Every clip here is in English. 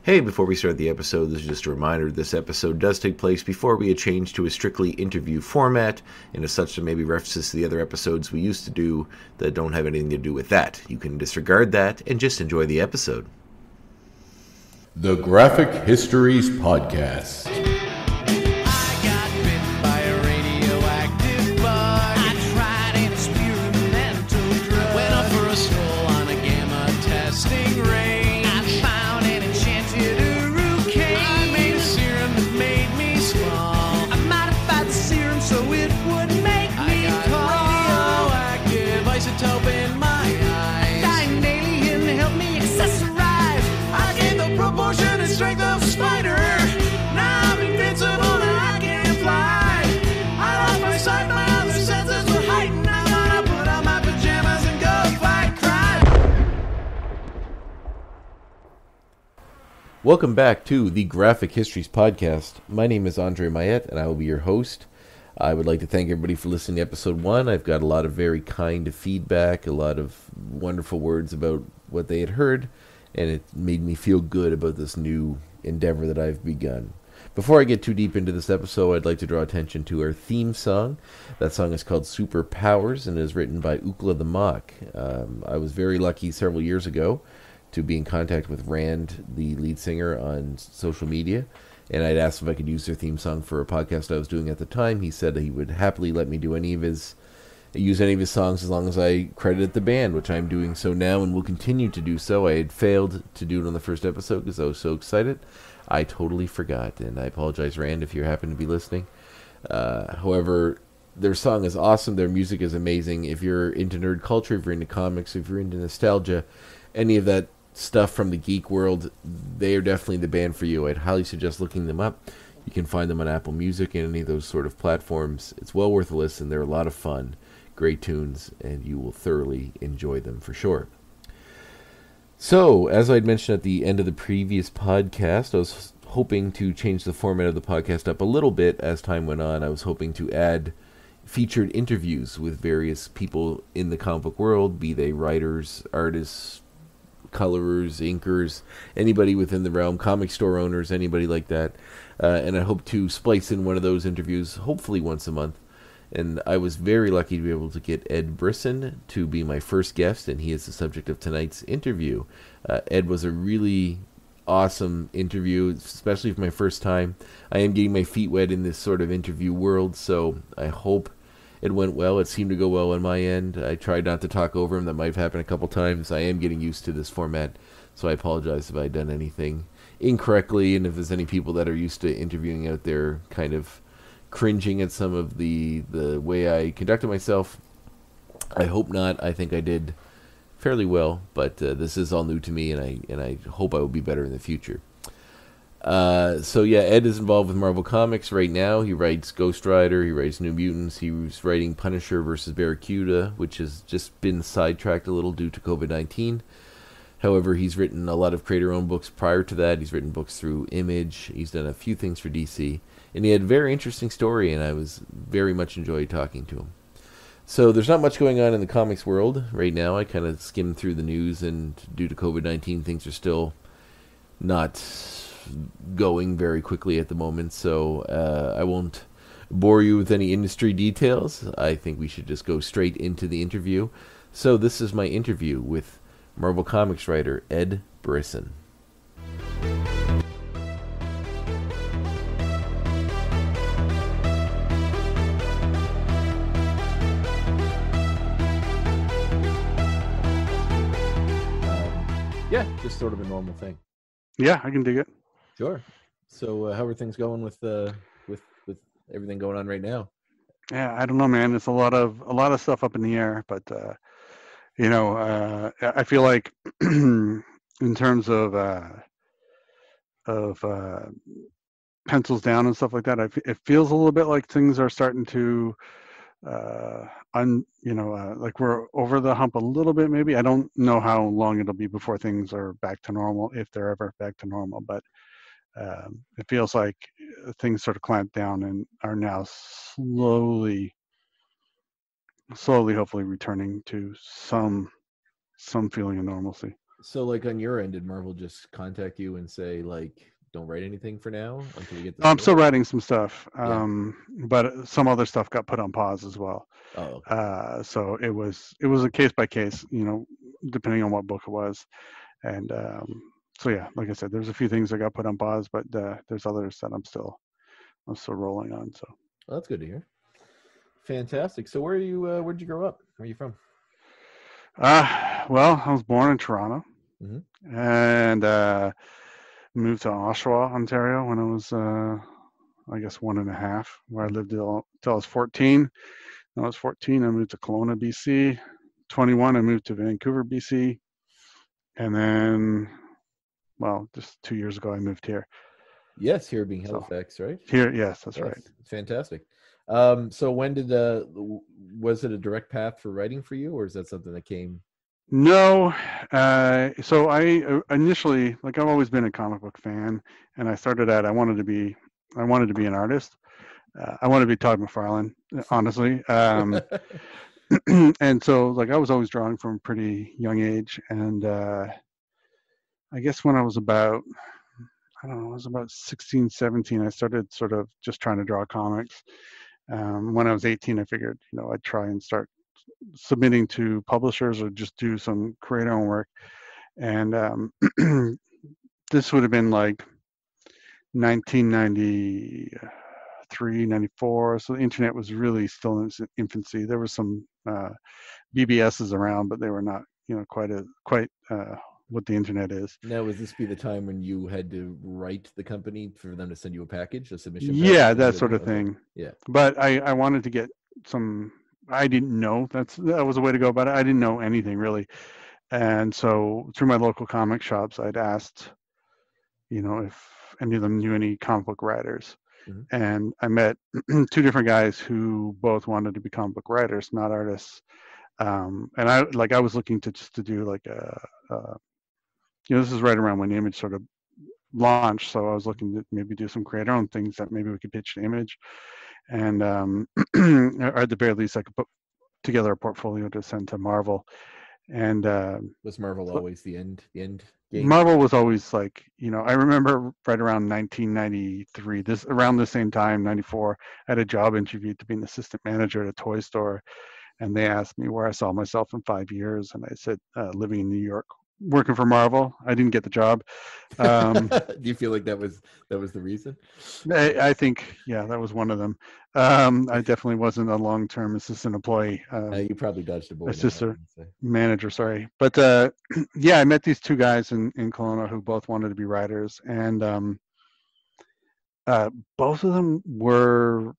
Hey, before we start the episode, this is just a reminder this episode does take place before we had changed to a strictly interview format, and as such, there may be references to the other episodes we used to do that don't have anything to do with that. You can disregard that and just enjoy the episode. The Graphic Histories Podcast. Welcome back to the Graphic Histories Podcast. My name is Andre Mayette, and I will be your host. I would like to thank everybody for listening to episode 1. I've got a lot of very kind feedback, a lot of wonderful words about what they had heard, and it made me feel good about this new endeavor that I've begun. Before I get too deep into this episode, I'd like to draw attention to our theme song. That song is called Superpowers and is written by Ukla the Mock. I was very lucky several years ago to be in contact with Rand, the lead singer, on social media, and I'd asked if I could use their theme song for a podcast I was doing at the time. He said that he would happily let me use any of his songs as long as I credited the band, which I'm doing so now and will continue to do so. I had failed to do it on the first episode because I was so excited. I totally forgot, and I apologize, Rand, if you happen to be listening. However, their song is awesome. Their music is amazing. If you're into nerd culture, if you're into comics, if you're into nostalgia, any of that stuff from the geek world, they are definitely the band for you. I'd highly suggest looking them up. You can find them on Apple Music and any of those sort of platforms. It's well worth a listen. They're a lot of fun, great tunes, and you will thoroughly enjoy them for sure. So, as I'd mentioned at the end of the previous podcast, I was hoping to change the format of the podcast up a little bit as time went on. I was hoping to add featured interviews with various people in the comic book world, be they writers, artists, colorers, inkers, anybody within the realm, comic store owners, anybody like that. And I hope to splice in one of those interviews, hopefully once a month. And I was very lucky to be able to get Ed Brisson to be my first guest, and he is the subject of tonight's interview. Ed was a really awesome interview, especially for my first time. I am getting my feet wet in this sort of interview world, so I hope it went well. It seemed to go well on my end. I tried not to talk over him. That might have happened a couple times. I am getting used to this format, so I apologize if I've done anything incorrectly, and if there's any people that are used to interviewing out there kind of cringing at some of the way I conducted myself. I hope not. I think I did fairly well, but this is all new to me, and I hope I will be better in the future. So yeah, Ed is involved with Marvel Comics right now. He writes Ghost Rider, he writes New Mutants, he was writing Punisher versus Barracuda, which has just been sidetracked a little due to COVID-19. However, he's written a lot of creator-owned books prior to that. He's written books through Image. He's done a few things for DC, and he had a very interesting story, and I was very much enjoyed talking to him. So there's not much going on in the comics world right now. I kind of skimmed through the news, and due to COVID-19, things are still not going very quickly at the moment, so I won't bore you with any industry details. I think we should just go straight into the interview. So this is my interview with Marvel Comics writer Ed Brisson. Yeah, just sort of a normal thing. Yeah, I can dig it. Sure. So how are things going with everything going on right now? Yeah, I don't know, man. It's a lot of stuff up in the air, but I feel like in terms of pencils down and stuff like that, it feels a little bit like things are starting to like we're over the hump a little bit. Maybe I don't know how long it'll be before things are back to normal, if they're ever back to normal, but it feels like things sort of clamped down and are now slowly hopefully returning to some feeling of normalcy. So, like on your end, did Marvel just contact you and say, like, don't write anything for now until we get the I'm still story? writing some stuff, Yeah. but some other stuff got put on pause as well. Oh, okay. So it was a case by case, depending on what book it was, and so yeah, like I said, there's a few things that got put on pause, but there's others that I'm still rolling on. So, Well, that's good to hear. Fantastic. So, where are you? Where'd you grow up? Where are you from? well, I was born in Toronto Mm-hmm. and moved to Oshawa, Ontario, when I was I guess 1.5, where I lived till I was 14. When I was 14, I moved to Kelowna, BC. 21, I moved to Vancouver, BC, and then, well, just 2 years ago, I moved here. Yes, here being So Halifax, right? here, yes, that's right. Yes, it's fantastic. So when did was it a direct path for writing for you, or is that something that came? No, so I initially, like, I've always been a comic book fan, and I started out. I wanted to be an artist. I wanted to be Todd McFarlane, honestly. And so, like, I was always drawing from a pretty young age, and I guess when I was about, I don't know, I was about 16, 17, I started sort of just trying to draw comics. When I was 18, I figured, I'd try and start submitting to publishers or just do some creator own work. And this would have been like 1993, 94. So the internet was really still in its infancy. There was some BBSs around, but they were not, quite what the internet is. Now, would this be the time when you had to write the company for them to send you a package, a submission package? Yeah, that sort of Okay. thing. Yeah. But I wanted to get some. I didn't know that was a way to go about it. I didn't know anything really, and so through my local comic shops, I'd asked, if any of them knew any comic book writers, Mhm. and I met two different guys who both wanted to be comic book writers, not artists. And I was looking to do like this is right around when Image sort of launched, so I was looking to maybe do some creator own things that maybe we could pitch to Image, and or at the very least, I could put together a portfolio to send to Marvel. And Was Marvel always the end game? Marvel was always like, I remember right around 1993, around the same time, 94, I had a job interview to be an assistant manager at a toy store, and they asked me where I saw myself in 5 years, and I said living in New York, working for Marvel. I didn't get the job. Do you feel like that was the reason? I think, yeah, that was one of them. I definitely wasn't a long-term assistant employee. You probably dodged a bullet. Assistant manager, sorry. But yeah, I met these two guys in Kelowna who both wanted to be writers, and both of them were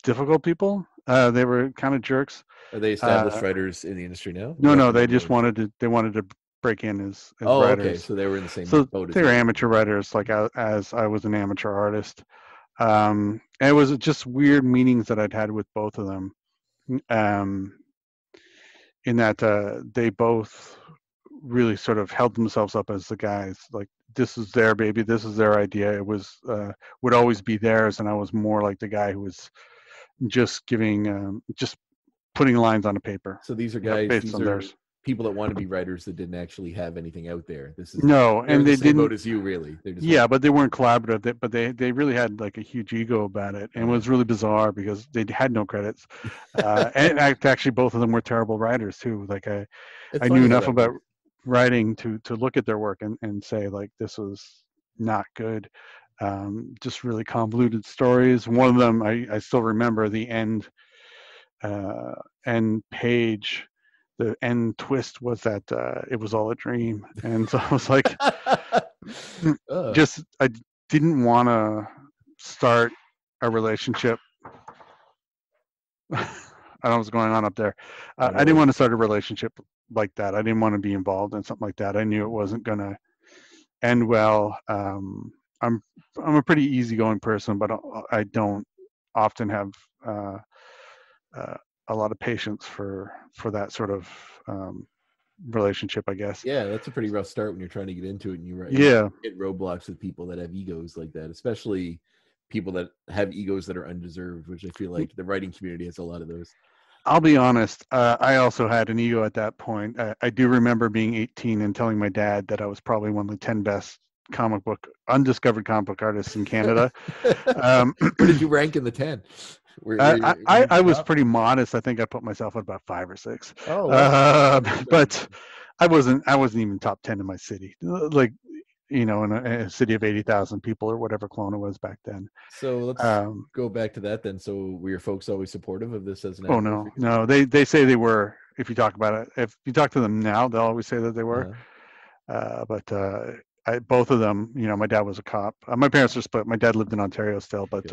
difficult people. They were kind of jerks. Are they established writers in the industry now? No, they just wanted to break in as writers. Okay, so they were in the same boat. They were amateur writers, like as I was an amateur artist. And it was just weird meetings that I'd had with both of them. In that they both really sort of held themselves up as the guys, like, this is their baby, this is their idea. It was would always be theirs, and I was more like the guy who was just giving, just putting lines on a paper. So these are guys, based these on are theirs. people that want to be writers that didn't actually have anything out there. This is No, and they the same didn't. boat as you, really. But they weren't collaborative. But they really had like a huge ego about it, and it was really bizarre because they had no credits. And actually, both of them were terrible writers too. Like I knew enough about writing to look at their work and say, like, this was not good. Just really convoluted stories. One of them, I still remember the end page. The end twist was that it was all a dream, and so I was like, just I didn't want to start a relationship. I don't know what's going on up there. I didn't want to start a relationship like that. I didn't want to be involved in something like that. I knew it wasn't going to end well. I'm a pretty easygoing person, but I don't often have a lot of patience for that sort of relationship, I guess. Yeah, that's a pretty rough start when you're trying to get into it, and you hit roadblocks with people that have egos like that, especially people that have egos that are undeserved, which I feel like the writing community has a lot of those. I'll be honest. I also had an ego at that point. I do remember being 18 and telling my dad that I was probably one of the 10 best undiscovered comic book artists in Canada. Where did you rank in the 10? I was pretty modest. I think I put myself at about 5 or 6. Oh, wow. But I wasn't even top 10 in my city. Like, in a city of 80,000 people or whatever Kelowna was back then. So let's go back to that then. So were your folks always supportive of this as an Oh, no. They say they were. If you talk about it, if you talk to them now, they'll always say that they were. But both of them, my dad was a cop. My parents are split. My dad lived in Ontario still, but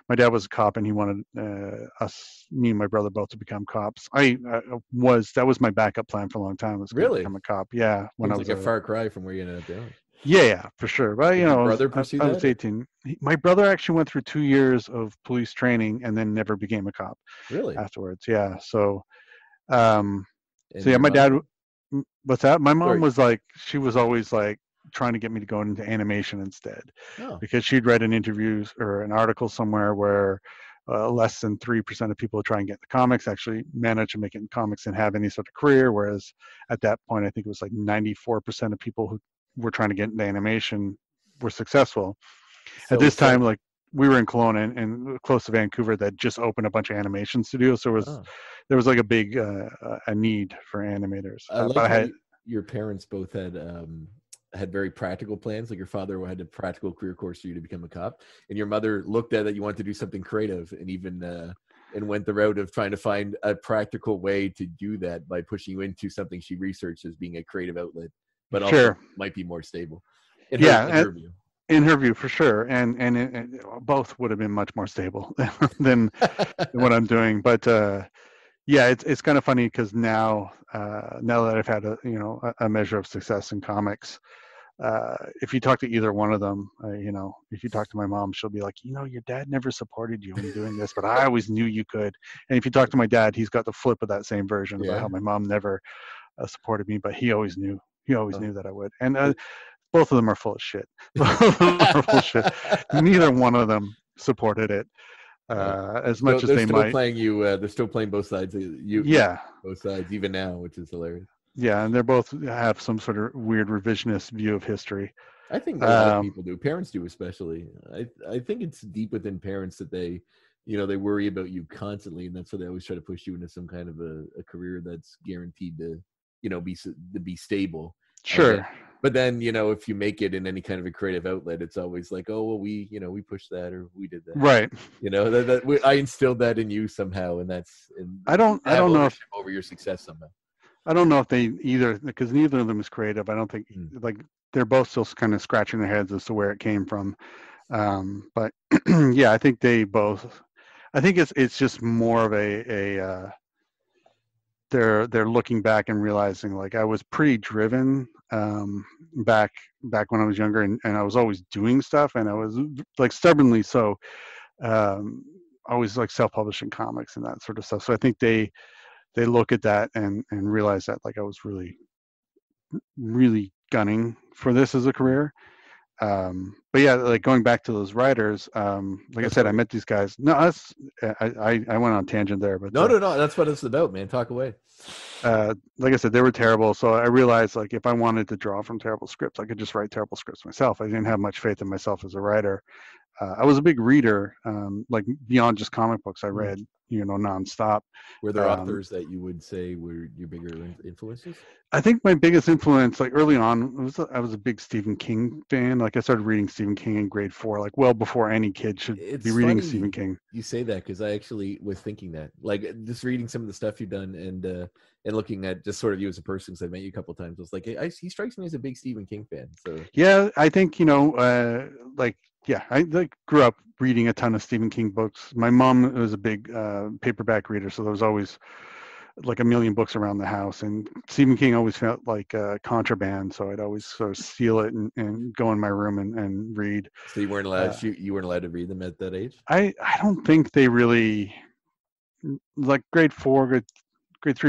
my dad was a cop, and he wanted me and my brother both to become cops. That was my backup plan for a long time. Was to become a cop. Yeah, when I was like a far cry from where you ended up doing. Yeah, for sure. But your brother pursue that? I was 18. My brother actually went through 2 years of police training and then never became a cop. Really? Afterwards, yeah. So, my dad. What's that? My mom was like, she was always like trying to get me to go into animation instead, because she'd read an interview or an article somewhere where less than 3% of people who try and get into comics actually manage to make it in comics and have any sort of career. Whereas at that point, I think it was like 94% of people who were trying to get into animation were successful. So at this time, like, we were in Kelowna and close to Vancouver that just opened a bunch of animation studios. So there was like a big a need for animators. But your parents both had very practical plans. Like your father had a practical career course for you to become a cop, and your mother looked at that you wanted to do something creative, and even and went the route of trying to find a practical way to do that by pushing you into something she researched as being a creative outlet, but also might be more stable. In her view. In her view, for sure, and both would have been much more stable than what I'm doing. But it's kind of funny because now that I've had a measure of success in comics, if you talk to either one of them, if you talk to my mom, she'll be like, your dad never supported you in doing this, but I always knew you could. And if you talk to my dad, he's got the flip of that same version about how my mom never supported me, but he always knew. He always knew that I would. And both of them are full of shit. Neither one of them supported it as much as they might. They're still playing both sides. Both sides, even now, which is hilarious. Yeah, and they both have some sort of weird revisionist view of history. I think a lot of people do. Parents do, especially. I think it's deep within parents that they worry about you constantly, and that's why they always try to push you into some kind of a career that's guaranteed to be stable. Sure. But then, if you make it in any kind of a creative outlet, it's always like, oh, well, we pushed that or we did that. Right. I instilled that in you somehow, and I don't know if over your success somehow. I don't know if they either, because neither of them is creative. I don't think like they're both still kind of scratching their heads as to where it came from. But I think they both. I think it's just more of a they're looking back and realizing, like, I was pretty driven back when I was younger, and I was always doing stuff, and I was like stubbornly so always like self-publishing comics and that sort of stuff. So I think they look at that and realize that, like, I was really really gunning for this as a career. But yeah, like going back to those writers, like I said, I met these guys. No, I went on a tangent there, but no, that's what it's about, man. Talk away. Like I said, they were terrible. So I realized, like, if I wanted to draw from terrible scripts, I could just write terrible scripts myself. I didn't have much faith in myself as a writer. I was a big reader, like beyond just comic books. I read, nonstop. Were there authors that you would say were your bigger influences? I think my biggest influence, like early on, I was a big Stephen King fan. Like I started reading Stephen King in grade 4, like well before any kid should be reading Stephen King. You say that because I actually was thinking that, like, just reading some of the stuff you've done and looking at just sort of you as a person, because I met you a couple of times. I was like, he strikes me as a big Stephen King fan. So yeah, I think I grew up reading a ton of Stephen King books. My mom was a big paperback reader, so there was always like a million books around the house, and Stephen King always felt like contraband, so I'd always sort of steal it and go in my room and read. So you weren't allowed you weren't allowed to read them at that age? I don't think they really, like grade 3,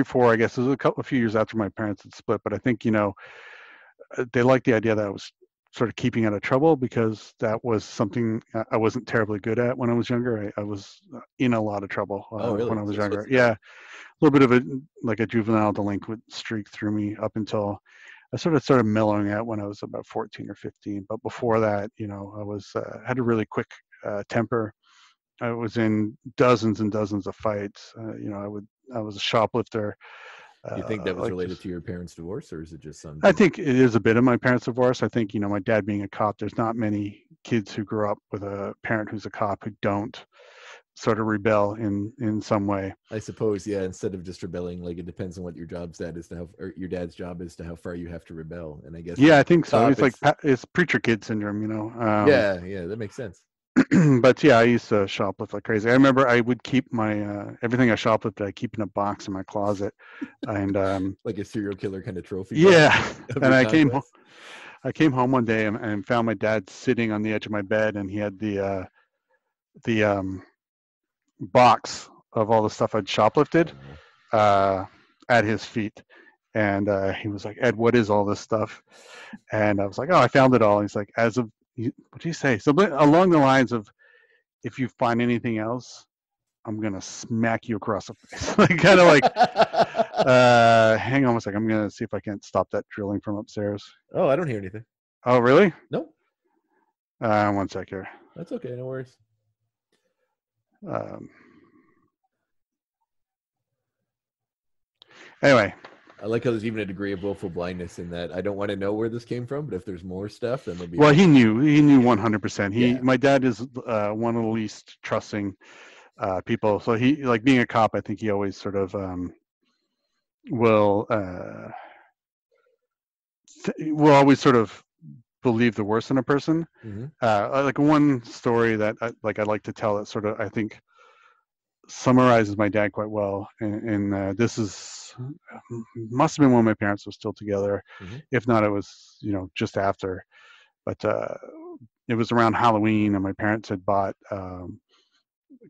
4, I guess. It was a few years after my parents had split, but I think they liked the idea that I was sort of keeping out of trouble, because that was something I wasn't terribly good at when I was younger. I was in a lot of trouble Really? when I was So younger. what's Yeah, a little bit of a juvenile delinquent streak through me up until I sort of started mellowing out when I was about 14 or 15. But before that, I was had a really quick temper. I was in dozens and dozens of fights. I was a shoplifter. Do you think that was Like related just, to your parents' divorce, or is it just some? I think it is a bit of my parents' divorce. I think, my dad being a cop, there's not many kids who grow up with a parent who's a cop who don't sort of rebel in some way. I suppose, yeah. Instead of just rebelling, like it depends on what your job's dad is to how, or your dad's job is to how far you have to rebel. And I guess, Yeah, I think so. cop, It's like it's preacher kid syndrome, yeah, that makes sense. But yeah, I used to shoplift like crazy. I remember I would keep my everything I shoplifted, I keep in a box in my closet, and Like a serial killer kind of trophy. yeah. Of And your I came home one day and found my dad sitting on the edge of my bed, and he had the box of all the stuff I'd shoplifted at his feet. And he was like, "Ed, what is all this stuff?" And I was like, "Oh, I found it all." And he's like, what do you say? Something along the lines of, "If you find anything else, I'm gonna smack you across the face." Like, kind of like, hang on a second. I'm gonna see if I can't stop that drilling from upstairs. Oh, I don't hear anything. Oh, really? No. 1 sec here. That's okay. No worries. Anyway. I like how there's even a degree of willful blindness in that. I don't want to know where this came from, but if there's more stuff, then there'll be. Well, he knew 100%. My dad is one of the least trusting people. So he, like, being a cop, I think he always sort of will always sort of believe the worst in a person. Mm-hmm. Like one story that I like to tell that sort of, I think, summarizes my dad quite well. And this must have been when my parents were still together. Mm-hmm. If not, it was, just after. But it was around Halloween, and my parents had bought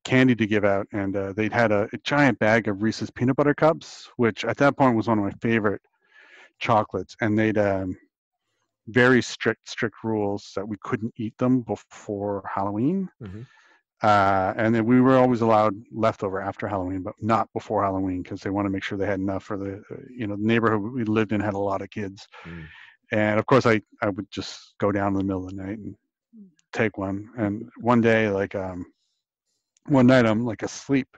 candy to give out, and they'd had a giant bag of Reese's peanut butter cups, which at that point was one of my favorite chocolates. And they'd very strict rules that we couldn't eat them before Halloween. Mm-hmm. And then we were always allowed leftover after Halloween, but not before Halloween, because they want to make sure they had enough for the the neighborhood we lived in had a lot of kids. And of course I would just go down in the middle of the night and take one. And one day, one night I'm like asleep,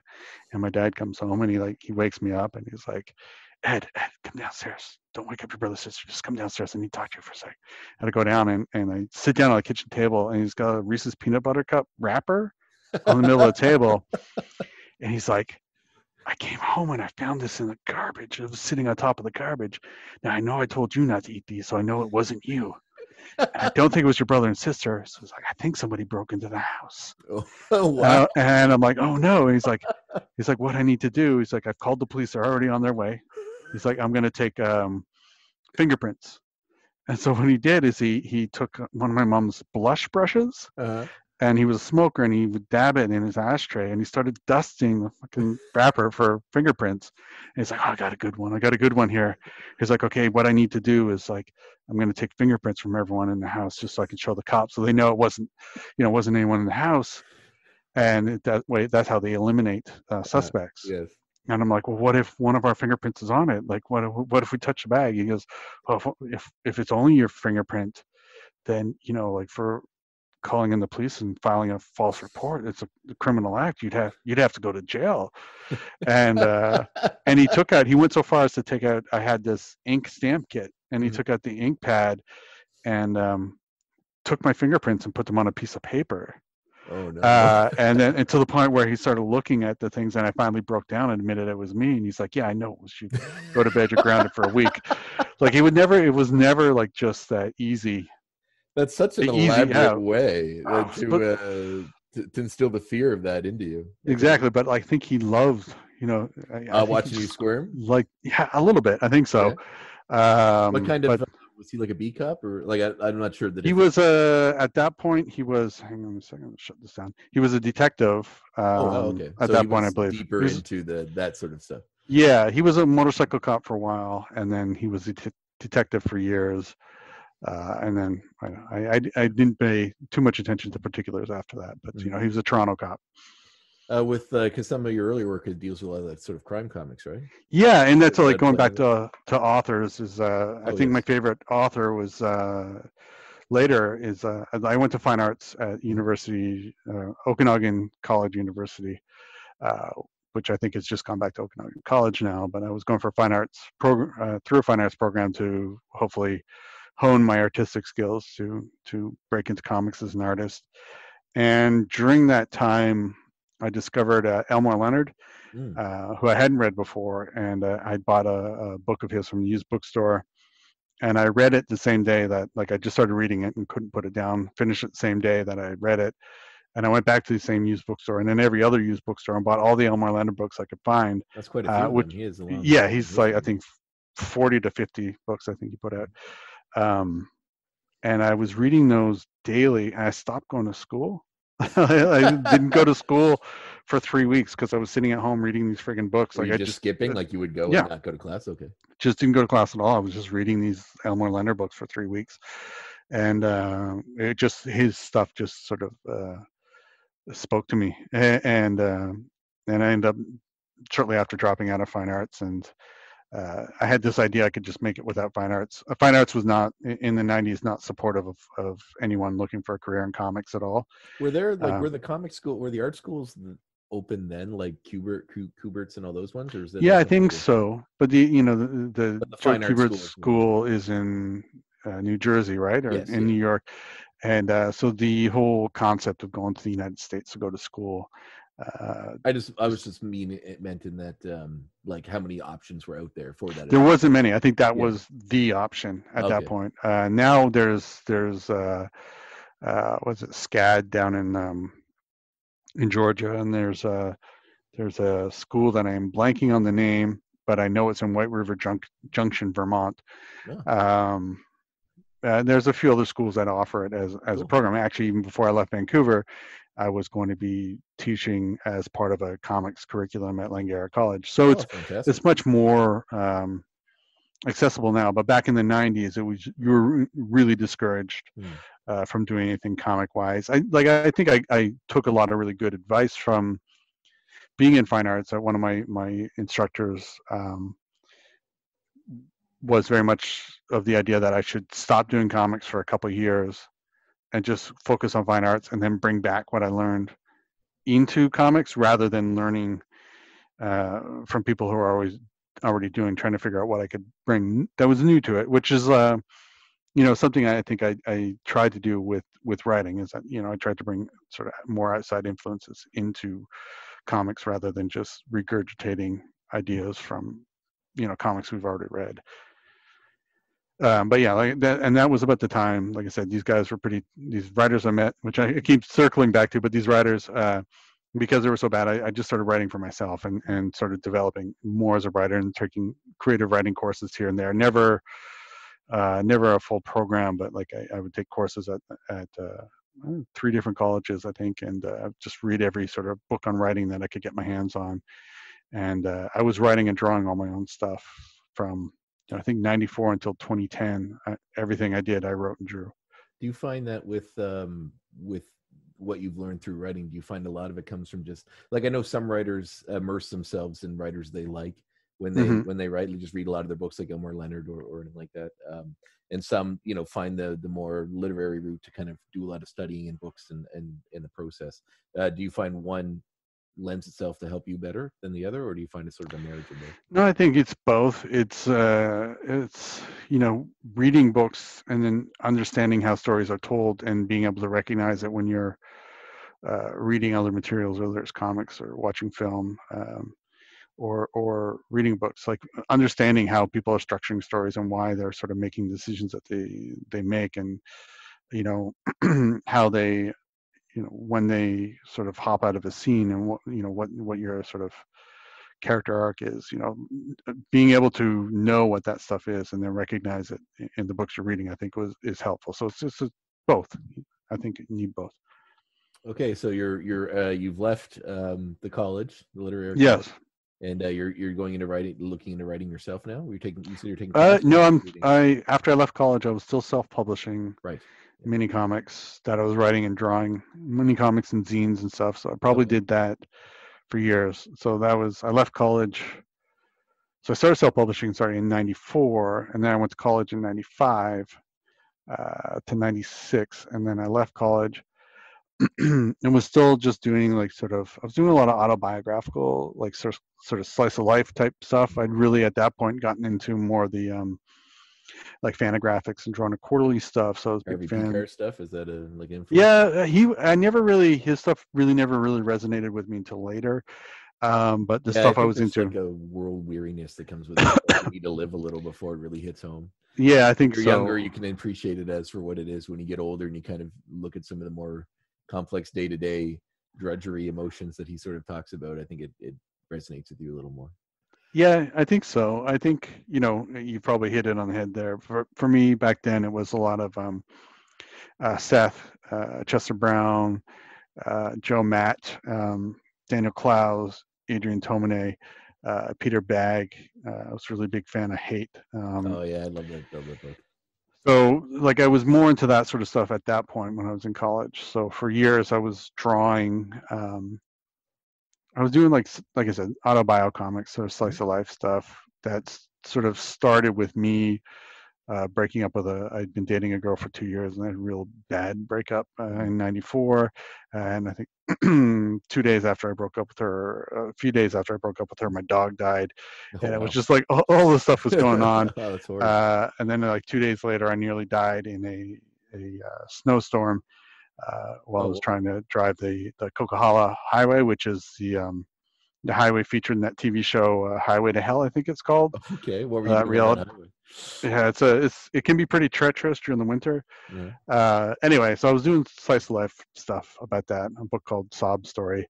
and my dad comes home, and he wakes me up, and he's like, Ed, come downstairs. Don't wake up your brother, sister. Just come downstairs. I need to talk to you for a sec. I had to go down, and I sit down on the kitchen table, and he's got a Reese's peanut butter cup wrapper on the middle of the table. And he's like, I came home and I found this in the garbage. It was sitting on top of the garbage. Now, I know I told you not to eat these, so I know it wasn't you. And I don't think it was your brother and sister. So it's like, I think somebody broke into the house. Oh, wow. And I'm like, oh no. And he's like, what I need to do? He's like, I've called the police. They're already on their way. He's like, I'm going to take fingerprints. And so what he did is he took one of my mom's blush brushes, and he was a smoker, and he would dab it in his ashtray, and he started dusting the fucking wrapper for fingerprints. And he's like, oh, I got a good one here. He's like, okay, what I need to do is, like, I'm going to take fingerprints from everyone in the house just so I can show the cops, so they know it wasn't anyone in the house. And that way, that's how they eliminate suspects. Yes. And I'm like, well, what if one of our fingerprints is on it? Like, what if we touch the bag? He goes, well, if it's only your fingerprint, then, like, for calling in the police and filing a false report, it's a criminal act. You'd have to go to jail. And and he went so far as to take out, I had this ink stamp kit, and he took out the ink pad and took my fingerprints and put them on a piece of paper. Oh no. And then to the point where he started looking at the things, and I finally broke down and admitted it was me. And he's like, yeah, I know it was you. Go to bed, you're grounded for a week. Like, it was never like just that easy. That's such an elaborate way to instill the fear of that into you. Exactly. But I think he loved, watching you squirm. Like, yeah, a little bit. I think so. Yeah. What kind of, was he like a B cop, or like, I'm not sure that he was at that point he was, hang on a second, I'll shut this down. He was a detective. Okay. At that point, I believe. Deeper into that sort of stuff. Yeah, he was a motorcycle cop for a while, and then he was a detective for years. And then I didn't pay too much attention to particulars after that. But he was a Toronto cop. Because some of your earlier work deals with a lot of that sort of crime comics, right? Yeah, and that's like going back to authors. Is I think my favorite author was later is I went to fine arts at University Okanagan College University, which I think has just gone back to Okanagan College now. But I was going for a fine arts program through a fine arts program to hopefully hone my artistic skills to break into comics as an artist. And during that time, I discovered Elmore Leonard, who I hadn't read before, and I bought a book of his from a used bookstore. And I read it the same day that, like, I just started reading it and couldn't put it down. Finished it the same day that I read it, and I went back to the same used bookstore, and then every other used bookstore, and bought all the Elmore Leonard books I could find. That's quite a few of them. He is a long he's like, I think 40 to 50 books I think he put out. And I was reading those daily, and I stopped going to school. I didn't go to school for 3 weeks because I was sitting at home reading these friggin' books. Were you just skipping, like you would go and not go to class? Okay. Just didn't go to class at all. I was just reading these Elmore Leonard books for 3 weeks, and his stuff just sort of spoke to me, and I ended up shortly after dropping out of fine arts, and I had this idea I could just make it without fine arts. Fine arts was not in the 90s not supportive of anyone looking for a career in comics at all. Were there were the comic school, were the art schools open then, like Kubert's and all those ones, or is that? Yeah, I think so. But the Joe Kubert's school is in New Jersey, right, or in New York, and so the whole concept of going to the United States to go to school. I was just meant in that like how many options were out there for that. There wasn't many. I think that was the option at that point. Now there's what's it, SCAD down in Georgia, and there's a school that I'm blanking on the name, but I know it's in White River Junction, Vermont. There's a few other schools that offer it as a program. Actually, even before I left Vancouver, I was going to be teaching as part of a comics curriculum at Langara College. So it's much more accessible now. But back in the 90s, you were really discouraged from doing anything comic-wise. I think I took a lot of really good advice from being in fine arts. One of my instructors was very much of the idea that I should stop doing comics for a couple of years and just focus on fine arts, and then bring back what I learned into comics, rather than learning from people who are already trying to figure out what I could bring that was new to it, which is something I think I tried to do with writing, is that I tried to bring sort of more outside influences into comics rather than just regurgitating ideas from comics we've already read. But yeah, like that, and that was about the time. Like I said, these writers I met, which I keep circling back to, but these writers, because they were so bad, I just started writing for myself and started developing more as a writer and taking creative writing courses here and there. Never a full program, but like I would take courses at 3 different colleges, I think, and just read every sort of book on writing that I could get my hands on. And I was writing and drawing all my own stuff from I think 94 until 2010. Everything I did, I wrote and drew. Do you find that with what you've learned through writing, do you find a lot of it comes from just, like, I know some writers immerse themselves in writers they like when they write, just read a lot of their books, like Elmore Leonard or anything like that. And some, find the more literary route to kind of do a lot of studying in books and in the process. Do you find one lends itself to help you better than the other, or do you find it sort of a marriage of both? No, I think it's both. It's reading books and then understanding how stories are told and being able to recognize it when you're reading other materials, whether it's comics or watching film, or reading books, like understanding how people are structuring stories and why they're sort of making decisions that they make, and how they when they sort of hop out of a scene, and what your sort of character arc is, being able to know what that stuff is and then recognize it in the books you're reading, I think is helpful. So it's just both. I think you need both. Okay, so you've left the college, the literary college. Yes. And you're going into writing, looking into writing yourself now. You said you're taking classes. No, or reading? after I left college, I was still self-publishing Right. Yeah. mini comics that I was writing and drawing, mini comics and zines and stuff. So I probably Okay. did that for years. So I left college. So I started self-publishing starting in '94, and then I went to college in '95 to '96, and then I left college and was still just doing I was doing a lot of autobiographical, like sort of slice of life type stuff. I'd really at that point gotten into more of the like Fantagraphics and drawing a quarterly stuff. So I was a big Harvey fan. Pekar stuff, is that a like influence? Yeah, his stuff really never really resonated with me until later. But the Yeah, I stuff I think was there's into, like a world weariness that comes with it. Like you need to live a little before it really hits home. yeah, I When think you're so. younger, you can appreciate it as for what it is. When you get older and you kind of look at some of the more complex day-to-day drudgery emotions that he sort of talks about, I think it resonates with you a little more. Yeah, I think so. I think you probably hit it on the head there. For me back then, it was a lot of Seth, Chester Brown, Joe Matt, Daniel Clowes, Adrian Tomine, Peter Bagg. I was a really big fan of Hate. Oh yeah, I love that book. So like I was more into that sort of stuff at that point when I was in college. So for years I was drawing. I was doing like I said, autobio comics, sort of slice of life stuff. That sort of started with me breaking up with I'd been dating a girl for 2 years and I had a real bad breakup in '94. And I think 2 days after I broke up with her, a few days after I broke up with her, my dog died. Oh, And it was wow. just like all this stuff was going on. Oh, that's horrible. And then like 2 days later, I nearly died in a snowstorm while I Oh, was wow. trying to drive the Coquihalla Highway, which is the highway featured in that TV show Highway to Hell, I think it's called. Okay, what were you doing on Reality. that highway? Yeah, it can be pretty treacherous during the winter. Yeah. Anyway, so I was doing slice of life stuff about that. A book called Sob Story.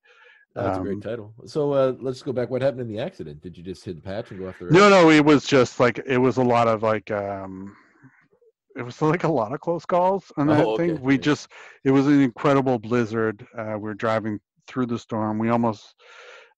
Oh, that's a great title. So let's go back. What happened in the accident? Did you just hit the patch and go off the road? No, it was just like it was a lot of like it was like a lot of close calls on that thing. Okay. It was an incredible blizzard. We were driving through the storm. We almost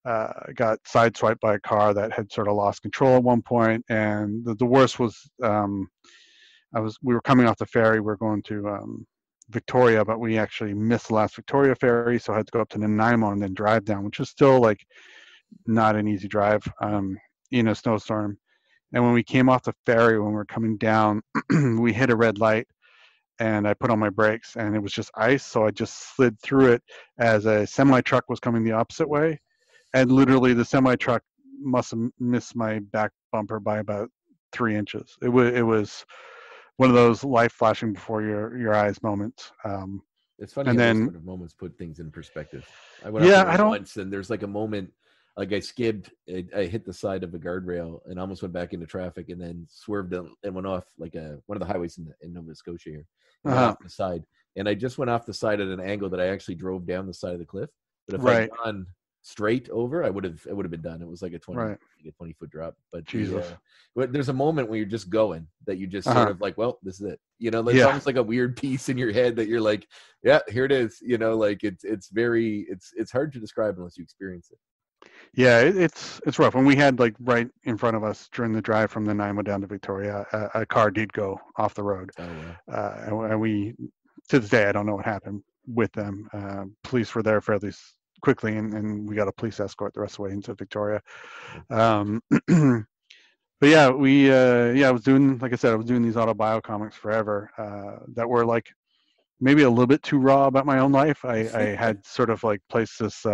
got sideswiped by a car that had sort of lost control at one point. And the worst was we were coming off the ferry. We were going to Victoria, but we actually missed the last Victoria ferry, so I had to go up to Nanaimo and then drive down, which is still like not an easy drive in a snowstorm. And when we came off the ferry, when we were coming down, we hit a red light and I put on my brakes and it was just ice. So I just slid through it as a semi truck was coming the opposite way. And literally the semi truck must have missed my back bumper by about 3 inches. It was one of those life flashing before your eyes moments. It's funny and how then, those sort of moments put things in perspective. I went off the road once, and there's like a moment, like I skidded, I hit the side of a guardrail and almost went back into traffic, and then swerved and went off like one of the highways in Nova Scotia here, and went off the side. And I just went off the side at an angle that I actually drove down the side of the cliff. But if I'd gone straight over, I would have been done. It was like a 20-foot drop. But but there's a moment when you're just going that you just sort of like, well, this is it. It's almost like a weird piece in your head that you're like, yeah, here it is. Like it's hard to describe unless you experience it. Yeah, it's rough. And we had like right in front of us during the drive from Nanaimo down to Victoria, a car did go off the road. Oh, wow. And we, to this day, I don't know what happened with them. Police were there fairly quickly, and we got a police escort the rest of the way into Victoria. But yeah, I was doing, like I said, I was doing these autobio comics forever that were like maybe a little bit too raw about my own life. I had sort of like placed this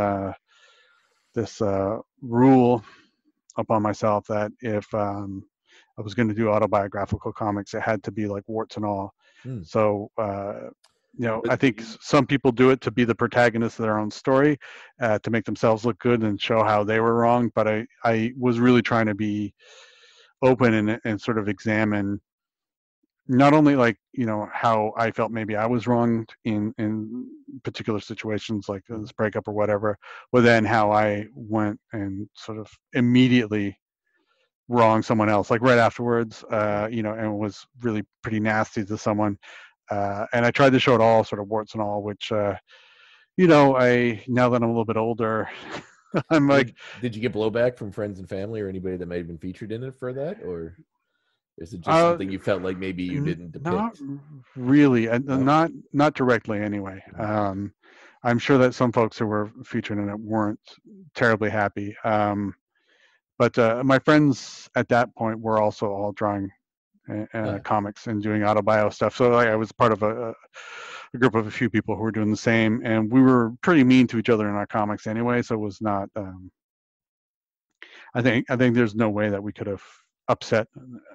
rule upon myself that if I was going to do autobiographical comics, it had to be like warts and all. So I think some people do it to be the protagonist of their own story, to make themselves look good and show how they were wrong. But I was really trying to be open and sort of examine not only like how I felt maybe I was wronged in particular situations like this breakup or whatever, but then how I went and sort of immediately wronged someone else, like right afterwards, and was really pretty nasty to someone. And I tried to show it all, sort of warts and all, which, I now that I'm a little bit older, I'm like, Did you get blowback from friends and family or anybody that might have been featured in it for that, or is it just uh, something you felt like maybe you didn't not depict? really, No? not directly anyway. I'm sure that some folks who were featured in it weren't terribly happy. But my friends at that point were also all drawing Huh. comics and doing autobio stuff. So like, I was part of a group of a few people who were doing the same, and we were pretty mean to each other in our comics anyway. So it was not. I think there's no way that we could have upset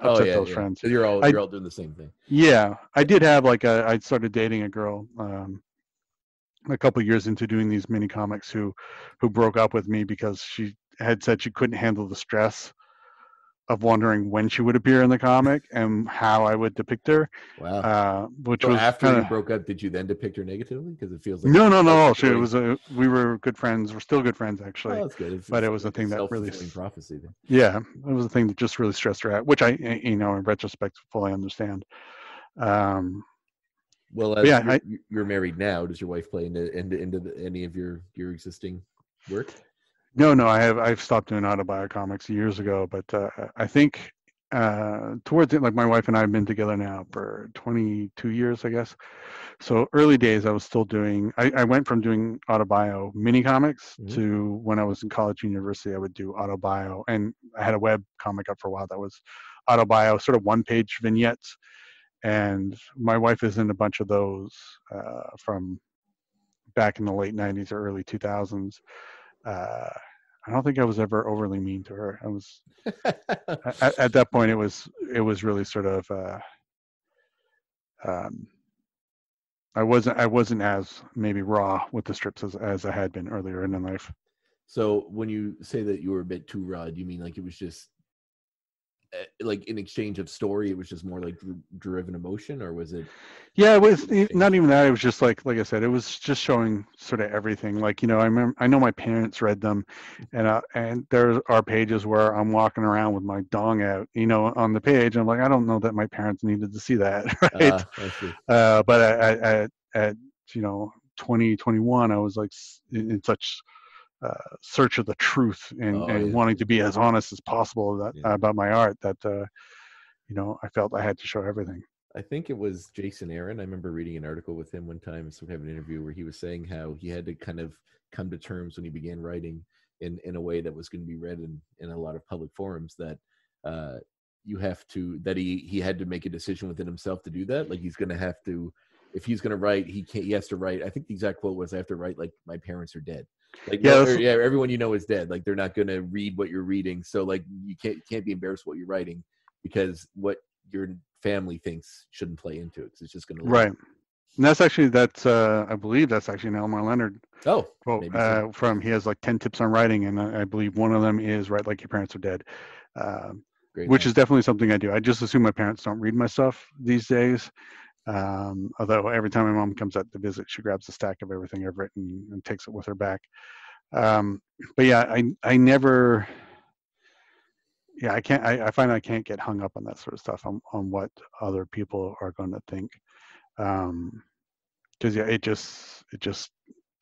Oh upset yeah, those yeah. friends. 'Cause you're I all doing the same thing. Yeah, I did have like I started dating a girl a couple years into doing these mini comics who broke up with me because she had said she couldn't handle the stress of wondering when she would appear in the comic and how I would depict her, Wow. which So was after kind you of broke up, did you then depict her negatively? Because it feels like no, it's no, a no. She self-fulfilling. was we were good friends. We're still good friends actually, Oh, that's good. but It's it was a like a thing that really, self-fulfilling prophecy then. yeah, it was a thing that just really stressed her out, which I, in retrospect, fully understand. Um, Well, but as yeah, you're married now, does your wife play any of your existing work? no, I've stopped doing autobio comics years ago, but I think towards it, like my wife and I have been together now for 22 years, I guess. So early days, I was still doing. I went from doing autobio mini comics Hmm. to when I was in college, university, I would do autobio, and I had a web comic up for a while that was autobio, sort of one-page vignettes. And my wife is in a bunch of those from back in the late 90s or early 2000s. Uh, I don't think I was ever overly mean to her. I was at that point. It was really sort of. Um, I wasn't as maybe raw with the strips as I had been earlier in life. So when you say that you were a bit too raw, do you mean like it was just like in exchange of story, it was just more like driven emotion, or was it Yeah, it was not exchange? even that. It was just like I said, it was just showing sort of everything. Like I know my parents read them, and there are pages where I'm walking around with my dong out, on the page. I'm like, I don't know that my parents needed to see that, right? I see. But at 2021, I was like in such search of the truth Oh and yeah, wanting to be as honest as possible yeah. about my art that I felt I had to show everything. I think it was Jason Aaron. I remember reading an article with him one time, some kind of an interview where he was saying how he had to kind of come to terms when he began writing in a way that was going to be read in a lot of public forums that uh, you have to that he had to make a decision within himself to do that. Like he's going to have to, if he's going to write, he has to write. I think the exact quote was, "I have to write like my parents are dead." Like Yeah, no, that's, yeah, everyone you know is dead. Like they're not going to read what you're reading, so like you can't be embarrassed what you're writing because what your family thinks shouldn't play into it because it's just going to live. right. And that's I believe that's actually an Elmore Leonard Oh, quote maybe so. from he has like 10 tips on writing, and I believe one of them is write like your parents are dead, Great which line. is definitely something I do. I just assume my parents don't read my stuff these days. Although every time my mom comes out to visit, she grabs a stack of everything I've written and takes it with her back. Um, but yeah, I never, yeah, I can't, I find I can't get hung up on that sort of stuff on what other people are going to think. Cause yeah, it just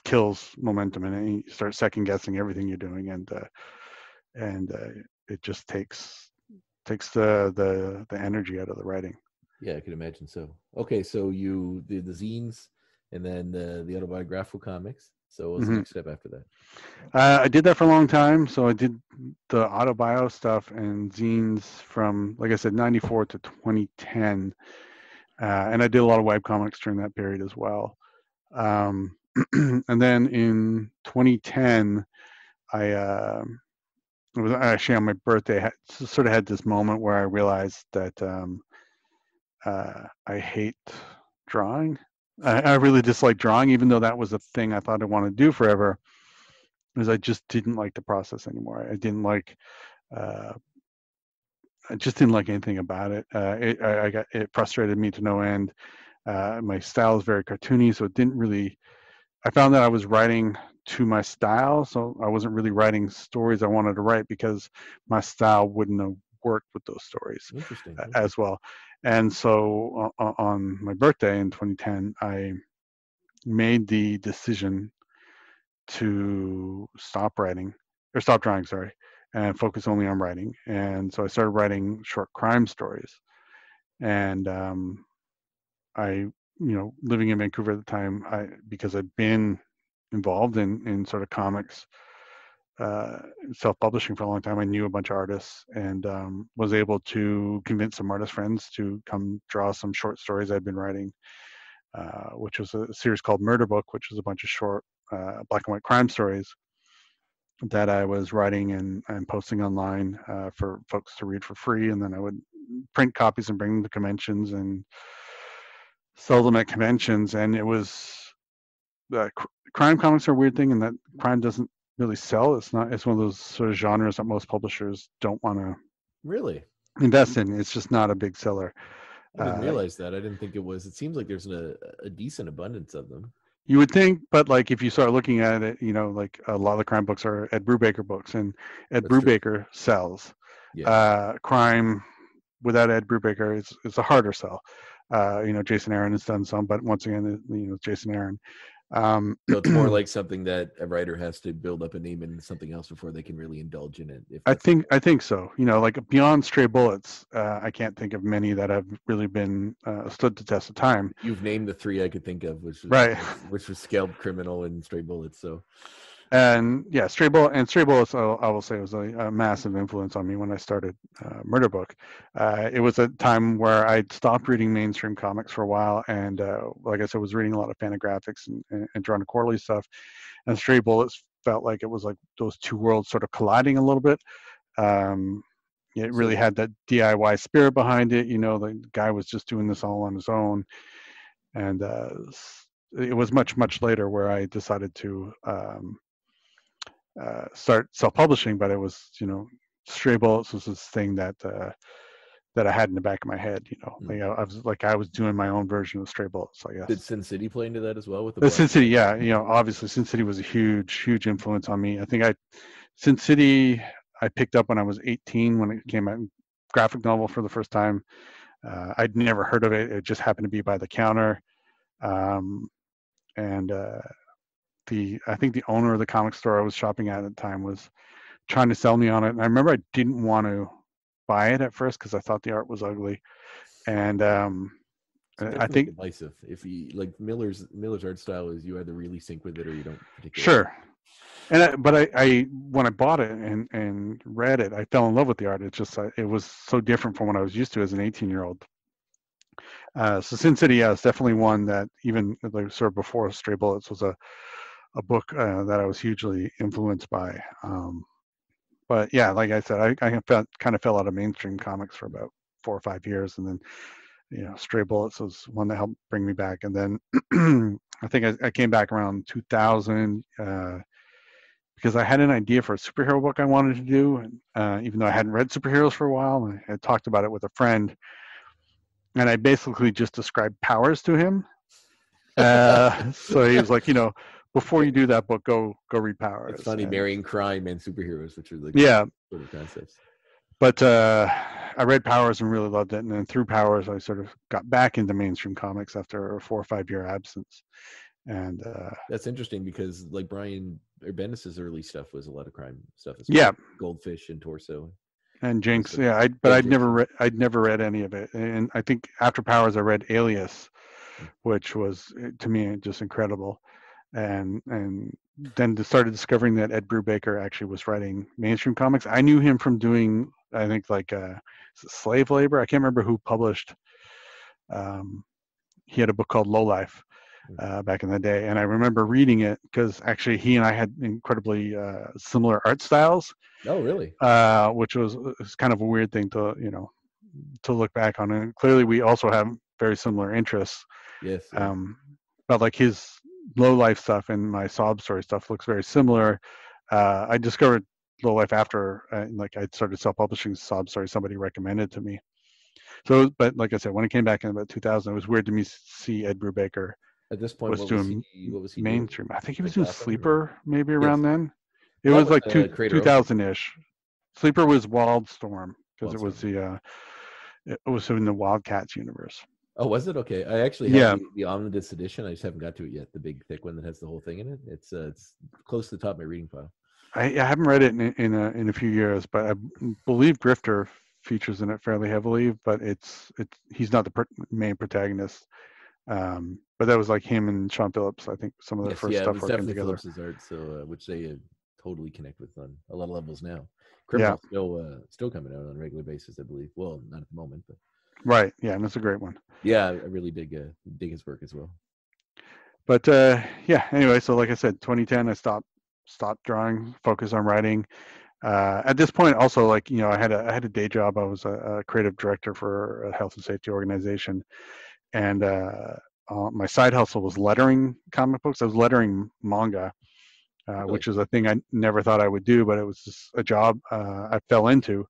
kills momentum and you start second guessing everything you're doing. And it just takes the energy out of the writing. Yeah, I can imagine so. Okay, so you did the zines and then the autobiographical comics. So what was the Hmm. next step after that? I did that for a long time. So I did the autobio stuff and zines from, like I said, 94 to 2010. And I did a lot of web comics during that period as well. Um, and then in 2010, it was actually on my birthday, sort of had this moment where I realized that I hate drawing. I really dislike drawing, even though that was a thing I thought I wanted to do forever, because I just didn't like the process anymore. Uh, I just didn't like anything about it. It frustrated me to no end. My style is very cartoony, so it didn't really. I found that I was writing to my style, so I wasn't really writing stories I wanted to write because my style wouldn't have worked with those stories Interesting. Okay. as well. And so on my birthday in 2010, I made the decision to stop writing or stop drawing, sorry, and focus only on writing. And so I started writing short crime stories. And I, living in Vancouver at the time, because I'd been involved in sort of comics, self-publishing for a long time, I knew a bunch of artists and was able to convince some artist friends to come draw some short stories I'd been writing, which was a series called Murder Book, which was a bunch of short black and white crime stories that I was writing and posting online for folks to read for free. And then I would print copies and bring them to conventions and sell them at conventions. And it was crime comics are a weird thing in that crime doesn't really sell. It's one of those sort of genres that most publishers don't want to Really invest in. It's just not a big seller. I didn't realize that. I didn't think it was. It seems like there's a decent abundance of them. You would think, but like if you start looking at it, like a lot of the crime books are Ed Brubaker books, and Ed Brubaker sells. Yeah. Crime without Ed Brubaker is a harder sell. Jason Aaron has done some, but once again, Jason Aaron. So it's more like something that a writer has to build up a name in something else before they can really indulge in it. I think so. Like beyond Stray Bullets, I can't think of many that have really been stood the test of time. You've named the three I could think of, which was Scaled Criminal and Stray Bullets. So, and yeah, Stray Bullets, I will say, was a massive influence on me when I started Murder Book. It was a time where I'd stopped reading mainstream comics for a while, and like I said, was reading a lot of Fantagraphics and Drawn Quarterly stuff. And Stray Bullets felt like it was like those two worlds sort of colliding a little bit. It really had that DIY spirit behind it. The guy was just doing this all on his own, and it was much, much later where I decided to start self-publishing. But it was, Stray Bullets was this thing that I had in the back of my head. I was doing my own version of Stray Bullets, I guess. Did Sin City play into that as well? With the Sin City, yeah. Obviously Sin City was a huge, huge influence on me. I think Sin City I picked up when I was 18 when it came out, graphic novel for the first time. I'd never heard of it. It just happened to be by the counter. I think the owner of the comic store I was shopping at the time was trying to sell me on it. And I remember I didn't want to buy it at first because I thought the art was ugly. And I think divisive. If you like Miller's art style is you either really sync with it or you don't particularly. Sure. But I when I bought it and read it, I fell in love with the art. It's just it was so different from what I was used to as an 18-year-old. So Sin City, yeah, is definitely one that even like sort of before Stray Bullets was a book that I was hugely influenced by. But yeah, like I said, I kind of fell out of mainstream comics for about 4 or 5 years, and then Stray Bullets was one that helped bring me back. And then I think I came back around 2000 because I had an idea for a superhero book I wanted to do, and even though I hadn't read superheroes for a while, and I had talked about it with a friend, and I basically just described powers to him. So he was like, before you do that book, go read Powers. It's funny, marrying crime and superheroes, which are like sort of concepts. But I read Powers and really loved it, and then through Powers, I sort of got back into mainstream comics after a 4 or 5 year absence. And that's interesting because like Brian Bendis's early stuff was a lot of crime stuff. Yeah, Goldfish and Torso. And Jinx, yeah. I'd never read any of it, and I think after Powers, I read Alias, which was to me just incredible. And then started discovering that Ed Brubaker actually was writing mainstream comics. I knew him from doing, I think, like slave labor. I can't remember who published. He had a book called Low Life back in the day, and I remember reading it because actually he and I had incredibly similar art styles. Oh, really? Which was kind of a weird thing to look back on. And clearly, we also have very similar interests. Yes. But like his Low Life stuff and my sob story stuff looks very similar. I discovered Low Life after I started self-publishing sob story. Somebody recommended to me. So, but like I said, when it came back in about 2000, it was weird to me see Ed Brubaker. At this point, what was he mainstream? Doing? I think he was doing Sleeper maybe around then. It was like 2000-ish. Sleeper was Wildstorm because it was it was in the Wildcats universe. Oh, was it? Okay. I actually have the omnibus edition. I just haven't got to it yet. The big thick one that has the whole thing in it. It's close to the top of my reading pile. I haven't read it in a few years, but I believe Grifter features in it fairly heavily. But he's not the main protagonist. But that was like him and Sean Phillips. I think some of their Yes, first yeah, it stuff was working definitely together. Phillips's art, so which they totally connect with on a lot of levels now. Yeah, Criminal's still coming out on a regular basis, I believe. Well, not at the moment, but right. Yeah, and that's a great one. yeah, I really dig his work as well. But yeah. Anyway, so like I said, 2010, I stopped drawing, focused on writing. At this point, also like I had a day job. I was a creative director for a health and safety organization, and my side hustle was lettering comic books. I was lettering manga, Really? which is a thing I never thought I would do, but it was just a job I fell into.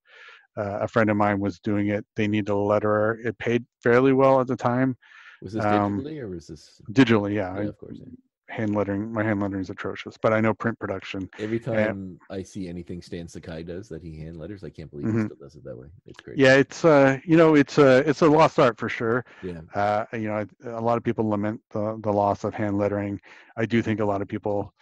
A friend of mine was doing it. They needed a letterer. It paid fairly well at the time. Was this Um, digitally or was this? digitally, yeah. Yeah, of course. Yeah. Hand lettering. My hand lettering is atrocious, but I know print production. Every Uh, time I see anything Stan Sakai does that he hand letters, I can't believe he mhm. still does it that way. It's great. Yeah, it's it's a lost art for sure. Yeah. A lot of people lament the loss of hand lettering. I do think a lot of people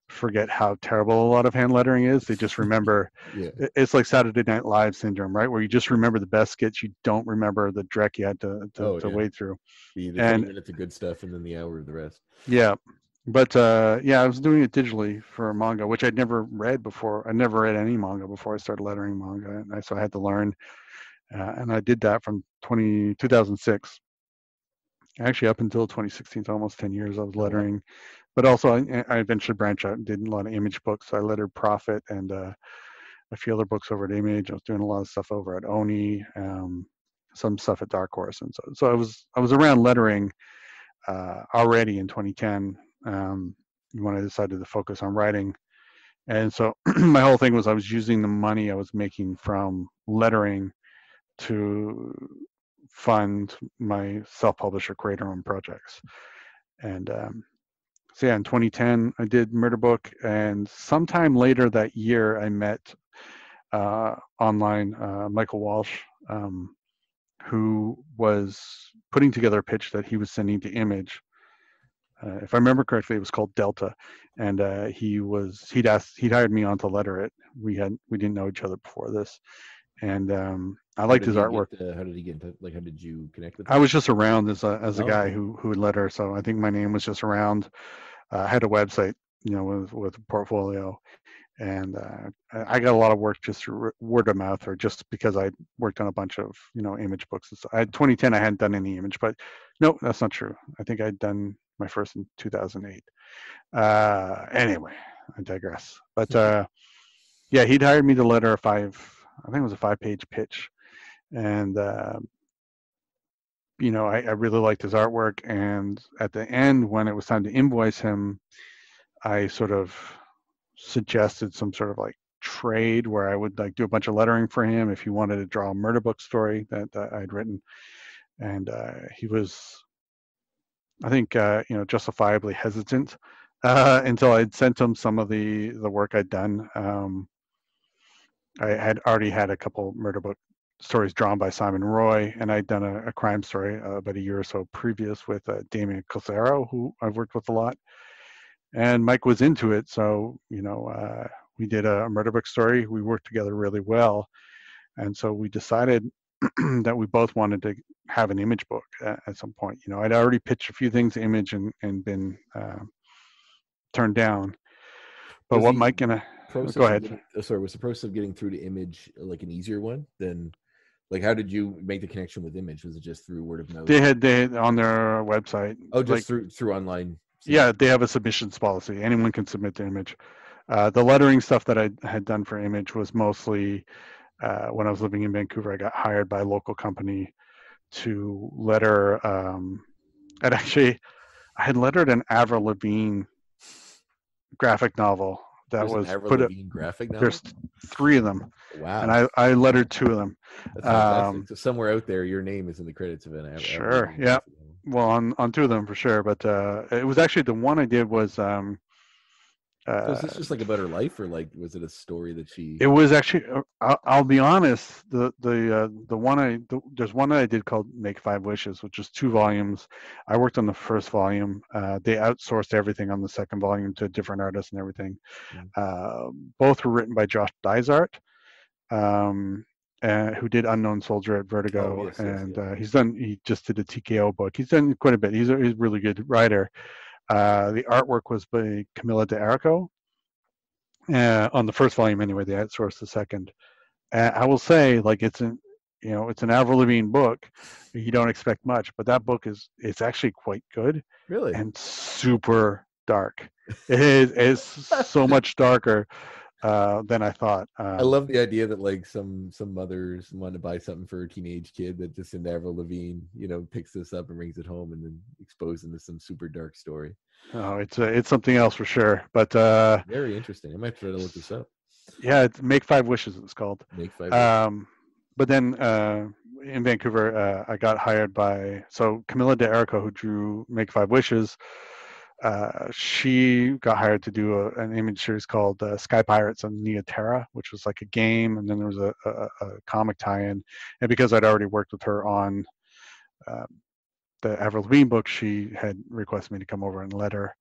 forget how terrible a lot of hand lettering is. They just remember Yeah. it's like Saturday Night Live syndrome, right? Where you just remember the best skits, you don't remember the dreck you had to Yeah. wade through. The 20 And minutes of good stuff and then the hour of the rest. yeah, but yeah, I was doing it digitally for a manga, which I'd never read before. I never read any manga before I started lettering manga, and so I had to learn. And I did that from 2006, actually up until 2016, so almost 10 years I was Oh, wow. lettering. But also I eventually branched out and did a lot of image books. I lettered Prophet and a few other books over at Image. I was doing a lot of stuff over at Oni, some stuff at Dark Horse, and so I was around lettering already in 2010 when I decided to focus on writing. And so my whole thing was I was using the money I was making from lettering to fund my self-published or creator-owned projects. And so yeah, in 2010, I did Murder Book, and sometime later that year, I met online Michael Walsh, who was putting together a pitch that he was sending to Image. If I remember correctly, it was called Delta, and he'd hired me on to letter it. We didn't know each other before this, and I liked his artwork. How did he get in touch? Like, how did you connect with him? I was just around as a guy okay. who would letter, so I think my name was just around. I had a website, with a portfolio, and I got a lot of work just through word of mouth, or just because I worked on a bunch of image books. And so 2010, I hadn't done any image, but no, that's not true. I think I'd done my first in 2008. Anyway, I digress. But yeah, he'd hired me to letter I think it was a 5-page pitch, and I really liked his artwork. And at the end, when it was time to invoice him, I sort of suggested some sort of like trade where I would like do a bunch of lettering for him if he wanted to draw a murder book story that I'd written. And he was, I think, justifiably hesitant until I'd sent him some of the work I'd done. I had already had a couple murder book stories drawn by Simon Roy, and I'd done a crime story about a year or so previous with Damien Cosero, who I've worked with a lot. And Mike was into it, so we did a murder book story. We worked together really well, and so we decided that we both wanted to have an image book at some point. I'd already pitched a few things to Image and been turned down. But Was what the Mike and I process go of ahead. was the process of getting through to Image like an easier one than, like, how did you make the connection with Image? Was it just through word of mouth? They had on their website. Oh, just through online. Yeah, they have a submissions policy. Anyone can submit to Image. The lettering stuff that I had done for Image was mostly when I was living in Vancouver. I got hired by a local company to letter. I had lettered an Avril Lavigne graphic novel that There's an was Avril put. Lavigne graphic novel? There's 3 of them, Wow. and I lettered 2 of them. That's fantastic. So somewhere out there, your name is in the credits of an Avril Sure. Lavigne Yeah. graphic novel. Well, on 2 of them for sure, but it was actually the one I did was So is this just like about her life, or like was it a story that she? It was actually. I'll be honest. There's one that I did called "Make Five Wishes," which is 2 volumes. I worked on the first volume. They outsourced everything on the second volume to different artists and everything. Both were written by Josh Dysart, who did Unknown Soldier at Vertigo, he just did a TKO book. He's done quite a bit. He's a really good writer. The artwork was by Camilla DeArico. On the first volume anyway. They outsourced the second. I will say, like, it's an Avril Lavigne book. You don't expect much, but that book it's actually quite good. Really? And super dark. It's so much darker than I thought. I love the idea that like some mothers want to buy something for a teenage kid that just in Avril Lavigne, picks this up and brings it home and then exposes them to some super dark story. Oh, it's something else for sure. But very interesting. I might try to look this up. Yeah, it's Make Five Wishes. It's called. Make Five Wishes. But then in Vancouver, I got hired by Camilla DeArico, who drew Make Five Wishes. She got hired to do an image series called Sky Pirates on Neoterra, which was like a game, and then there was a comic tie-in. And because I'd already worked with her on the Avril Lavigne book, she had requested me to come over and letter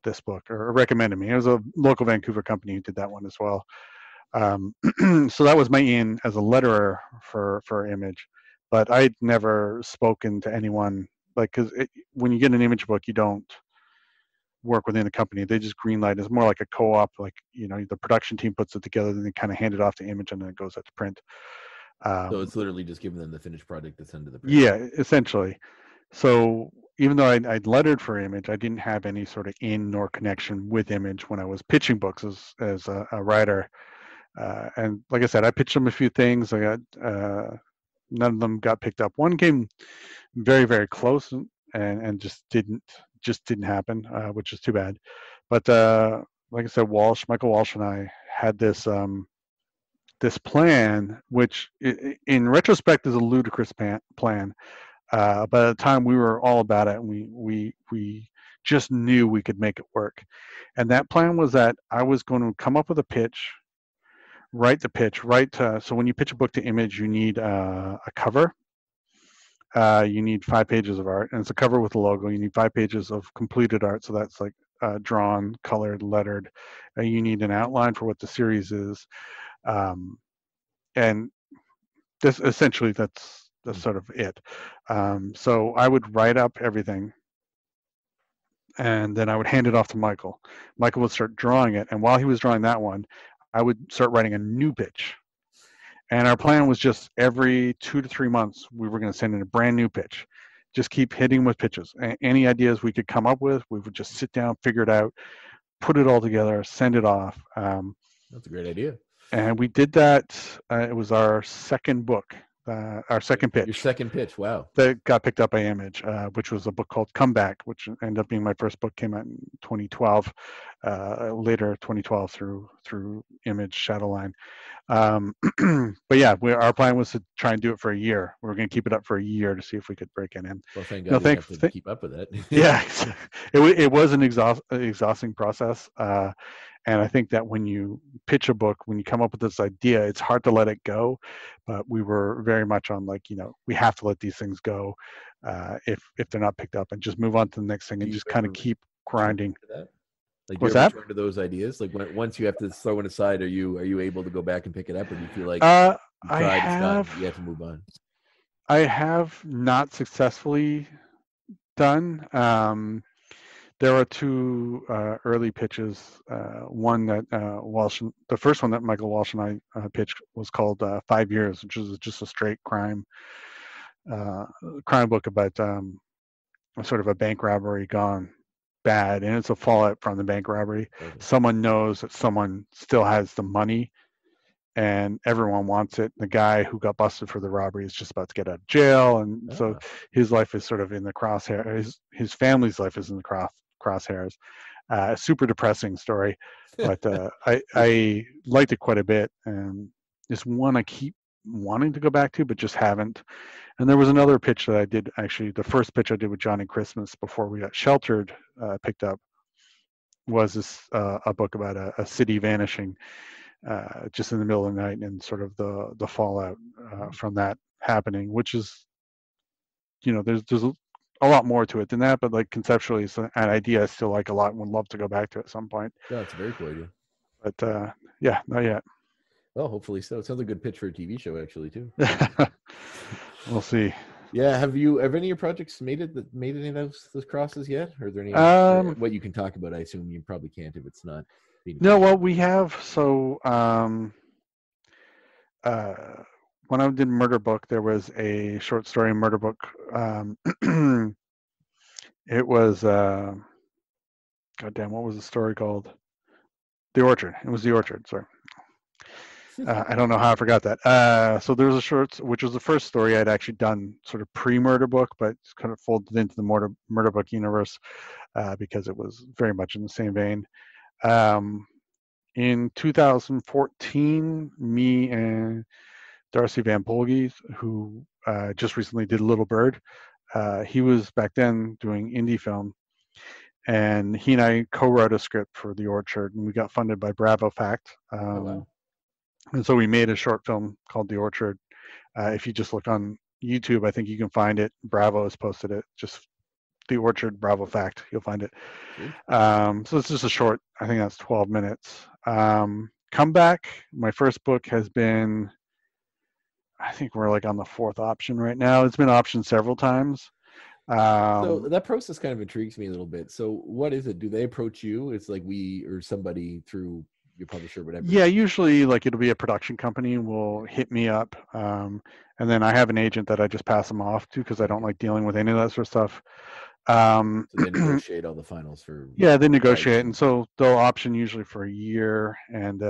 this book, or recommended me. It was a local Vancouver company who did that one as well. So that was my in as a letterer for Image, but I'd never spoken to anyone, like, because when you get an Image book, you don't work within a company. They just greenlight. It's more like a co-op, like, the production team puts it together, then they kind of hand it off to Image, and then it goes out to print. So it's literally just giving them the finished product that's under the print. Yeah, essentially. So even though I'd lettered for Image, I didn't have any sort of in nor connection with Image when I was pitching books as a writer. And like I said, I pitched them a few things. I got none of them got picked up. One came very, very close and just didn't happen, which is too bad. But like I said, Michael Walsh and I had this this plan, which in retrospect is a ludicrous plan. But at the time we were all about it, and we just knew we could make it work. And that plan was that I was going to come up with a pitch, write the pitch, so when you pitch a book to Image, you need a cover. You need 5 pages of art, and it's a cover with a logo. You need 5 pages of completed art, so that's like drawn, colored, lettered. You need an outline for what the series is, and this essentially that's sort of it. So I would write up everything, and then I would hand it off to Michael. Michael would start drawing it, and while he was drawing that one, I would start writing a new pitch. And our plan was just every 2 to 3 months, we were going to send in a brand new pitch. Just keep hitting with pitches. Any ideas we could come up with, we would just sit down, figure it out, put it all together, send it off. That's a great idea. And we did that. It was our second book, our second pitch. Your second pitch, wow. That got picked up by Image, which was a book called Comeback, which ended up being my first book. Came out in 2012, later 2012 through Image Shadowline. But yeah, our plan was to try and do it for a year. We were going to keep it up for a year to see if we could break it in. Well, thank God you have to keep up with it. Yeah, it was an exhausting process. And I think that when you pitch a book, when you come up with this idea, it's hard to let it go. But we were very much on, like, we have to let these things go if they're not picked up, and just move on to the next thing and just kind of keep grinding. Like, what's that? Return to those ideas? Like, once you have to throw it aside, are you able to go back and pick it up, or do you feel like you have to move on? I have not successfully done. There are 2 early pitches. One that the first one that Michael Walsh and I pitched was called 5 Years, which is just a straight crime book about sort of a bank robbery gone bad, and it's a fallout from the bank robbery. Okay. Someone knows that someone still has the money, and everyone wants it. The guy who got busted for the robbery is just about to get out of jail, and so his life is sort of in the crosshair. His family's life is in the crosshairs. Super depressing story, but I liked it quite a bit, and it's one I keep wanting to go back to, but just haven't. And there was another pitch that I did, actually, the first pitch I did with Johnny Christmas before we got Sheltered picked up, was this a book about a city vanishing just in the middle of the night, and sort of the fallout from that happening, which is, there's a lot more to it than that, but like conceptually, it's an idea I still like a lot and would love to go back to at some point. No, it's a very cool idea. But yeah, not yet. Well, hopefully so. It sounds like a good pitch for a TV show, actually, too. We'll see. Yeah, have any of your projects made any of those crosses yet? Or are there any what you can talk about? I assume you probably can't if it's not. No, well, we have. So when I did Murder Book, there was a short story Murder Book. It was goddamn, what was the story called? The Orchard. It was The Orchard. Sorry. I don't know how I forgot that. So there was a short, which was the first story I'd actually done sort of pre-Murder Book, but it's kind of folded into the Murder Book universe because it was very much in the same vein. In 2014, me and Darcy Van Polge, who just recently did Little Bird, he was back then doing indie film, and he and I co-wrote a script for The Orchard, and we got funded by Bravo Fact. Oh, wow. And so we made a short film called The Orchard. If you just look on YouTube, I think you can find it. Bravo has posted it. Just The Orchard, Bravo Fact. You'll find it. So it's just a short. I think that's 12 minutes. Comeback. My first book has been, I think we're like on the 4th option right now. It's been optioned several times. So that process kind of intrigues me a little bit. So what is it? Do they approach you? It's like we or somebody through your publisher, whatever. Yeah, usually like it'll be a production company will hit me up, and then I have an agent that I just pass them off to because I don't like dealing with any of that sort of stuff. So they negotiate all the finals for. Yeah, they negotiate, and so they'll option usually for a year, and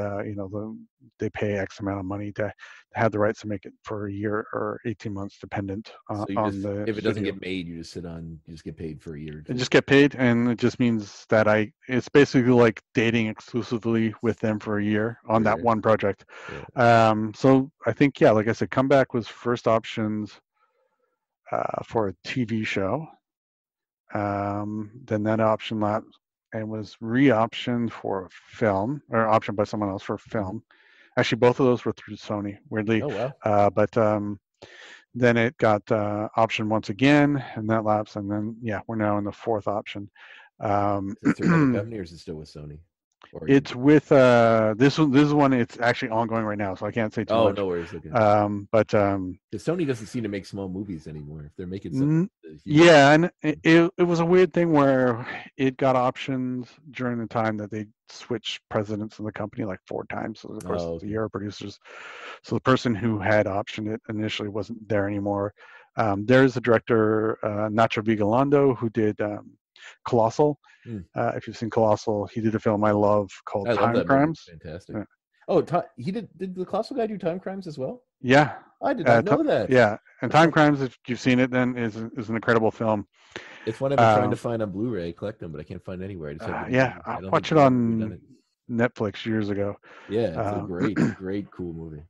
they pay X amount of money to have the rights to make it for a year or 18 months, dependent on the. If it doesn't get made, you just get paid for a year. And just get paid, and it just means that it's basically like dating exclusively with them for a year on that one project. Yeah. So I think, yeah, like I said, Comeback was first options for a TV show. Then that option lapsed and was re-optioned for a film, or optioned by someone else for a film. Actually, both of those were through Sony, weirdly. Oh, wow. But then it got optioned once again, and that lapsed. And then, yeah, we're now in the 4th option. Is it through another company, or is it still with Sony? It's with this one. It's actually ongoing right now, so I can't say too much. Oh, no worries. Okay. But Sony doesn't seem to make small movies anymore. If they're making something, yeah, and it was a weird thing where it got options during the time that they switched presidents in the company like 4 times. So of course, the year of producers. So the person who had optioned it initially wasn't there anymore. There's a director, Nacho Vigalondo, who did Colossal. If you've seen Colossal, he did a film I love called Time Crimes. Fantastic. Yeah. Oh, he did the Colossal guy do Time Crimes as well? Yeah. I did not know that. Yeah, and Time Crimes, if you've seen it, then is an incredible film. It's one I've been trying to find on Blu-ray, collect them, but I can't find anywhere. I watched it on Netflix years ago. Yeah, it's a great, cool movie.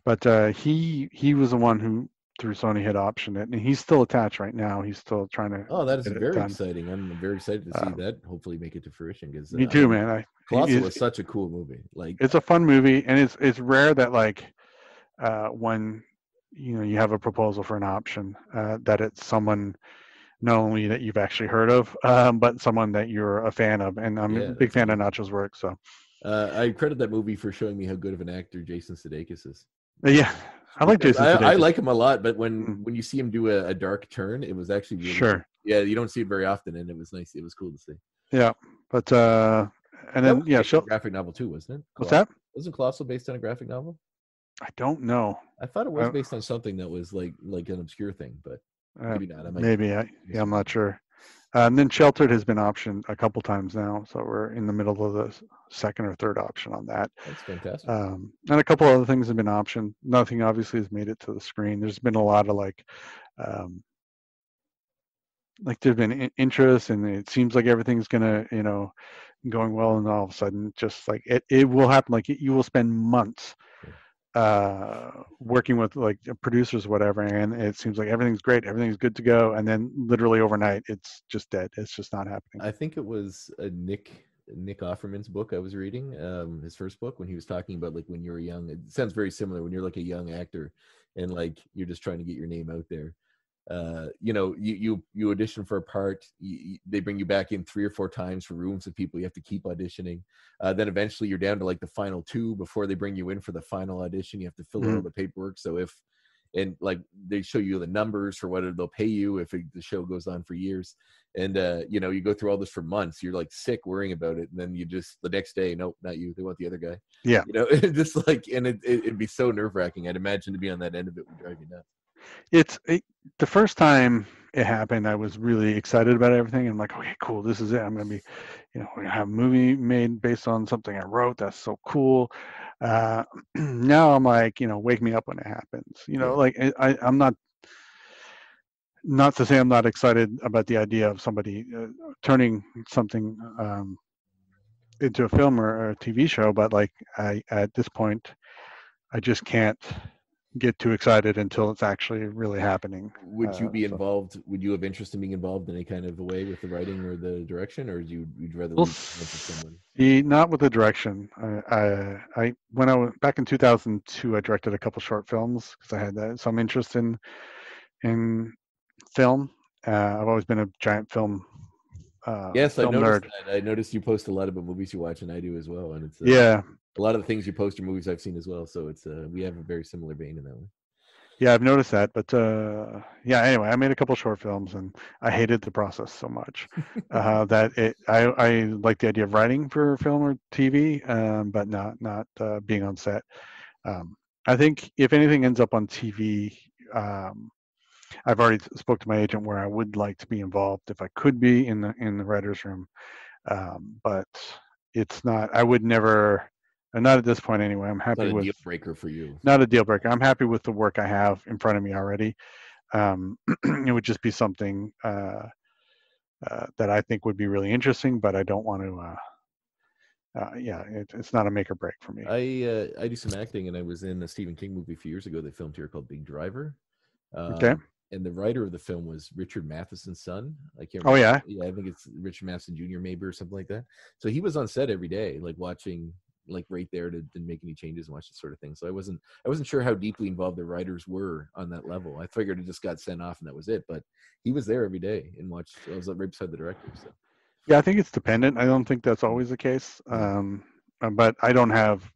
But he was the one who, through Sony, had optioned it, and he's still attached right now. He's still trying to. Oh, that is very exciting! I'm very excited to see that hopefully make it to fruition. Because me too, man. Colossal was such a cool movie. Like, it's a fun movie, and it's rare that like when you have a proposal for an option that it's someone not only that you've actually heard of, but someone that you're a fan of, and I'm a big fan of Nacho's work. So I credit that movie for showing me how good of an actor Jason Sudeikis is. Yeah. I like Jason Sudeikis. I like him a lot, but when you see him do a dark turn, it was actually really sure. Cool. Yeah, you don't see it very often, and it was nice. It was cool to see. Yeah, but and then graphic novel too, wasn't it? What's that? Wasn't Colossal based on a graphic novel? I don't know. I thought it was based on something that was like an obscure thing, but maybe not. I'm not sure. And then Sheltered has been optioned a couple times now, so we're in the middle of the 2nd or 3rd option on that. That's fantastic. And a couple other things have been optioned. Nothing obviously has made it to the screen. There's been a lot of like there's been interest, and it seems like everything's gonna going well, and all of a sudden, just like it will happen. Like you will spend months working with like producers or whatever, and it seems like everything's great, everything's good to go, and then literally overnight it's just dead. It's just not happening. I think it was Nick Nick Offerman's book I was reading, his first book, when he was talking about like when you were young. It sounds very similar when you're like a young actor and like you're just trying to get your name out there. You audition for a part, they bring you back in 3 or 4 times for rooms of people you have to keep auditioning. Then eventually you're down to like the final 2 before they bring you in for the final audition. You have to fill out all the paperwork. So and like they show you the numbers for what they'll pay you if the show goes on for years. And you go through all this for months. You're like sick worrying about it, and then you just the next day, nope, not you. They want the other guy. Yeah. Just like, and it'd be so nerve wracking. I'd imagine to be on that end of it would drive you nuts. The first time it happened, I was really excited about everything. I'm like, okay, cool, this is it. I'm gonna be, we're gonna have a movie made based on something I wrote. That's so cool. Now I'm like, wake me up when it happens. Like I'm not to say I'm not excited about the idea of somebody turning something into a film or a TV show, but like at this point, I just can't get too excited until it's actually really happening. Would you be involved? Would you have interest in being involved in any kind of a way with the writing or the direction, or would you rather leave it to someone? Not with the direction. I when I was back in 2002, I directed a couple short films because I had some interest in film. I've always been a giant film. Yes, film I noticed nerd. that. I noticed you post a lot about movies you watch, and I do as well. And it's Yeah. A lot of the things you post are movies I've seen as well. So it's we have a very similar vein in that one. Yeah, I've noticed that. But anyway, I made a couple short films, and I hated the process so much that I like the idea of writing for film or TV, but not being on set. I think if anything ends up on TV, I've already spoke to my agent where I would like to be involved if I could be in the writers' room, but it's not. I would never. Not at this point anyway. I'm happy Not a with deal breaker for you. not a deal breaker. I'm happy with the work I have in front of me already. It would just be something that I think would be really interesting, but I don't want to. It's not a make or break for me. I do some acting, and I was in a Stephen King movie a few years ago. They filmed here called Big Driver. Okay. And the writer of the film was Richard Matheson's son. I can't remember. Oh yeah. Yeah, I think it's Richard Matheson Jr. maybe or something like that. So he was on set every day, like watching, like right there to didn't make any changes and watch this sort of thing. So I wasn't sure how deeply involved the writers were on that level. I figured it just got sent off and that was it. But he was there every day and watched. I was right beside the director. So yeah, I think it's dependent. I don't think that's always the case. But I don't have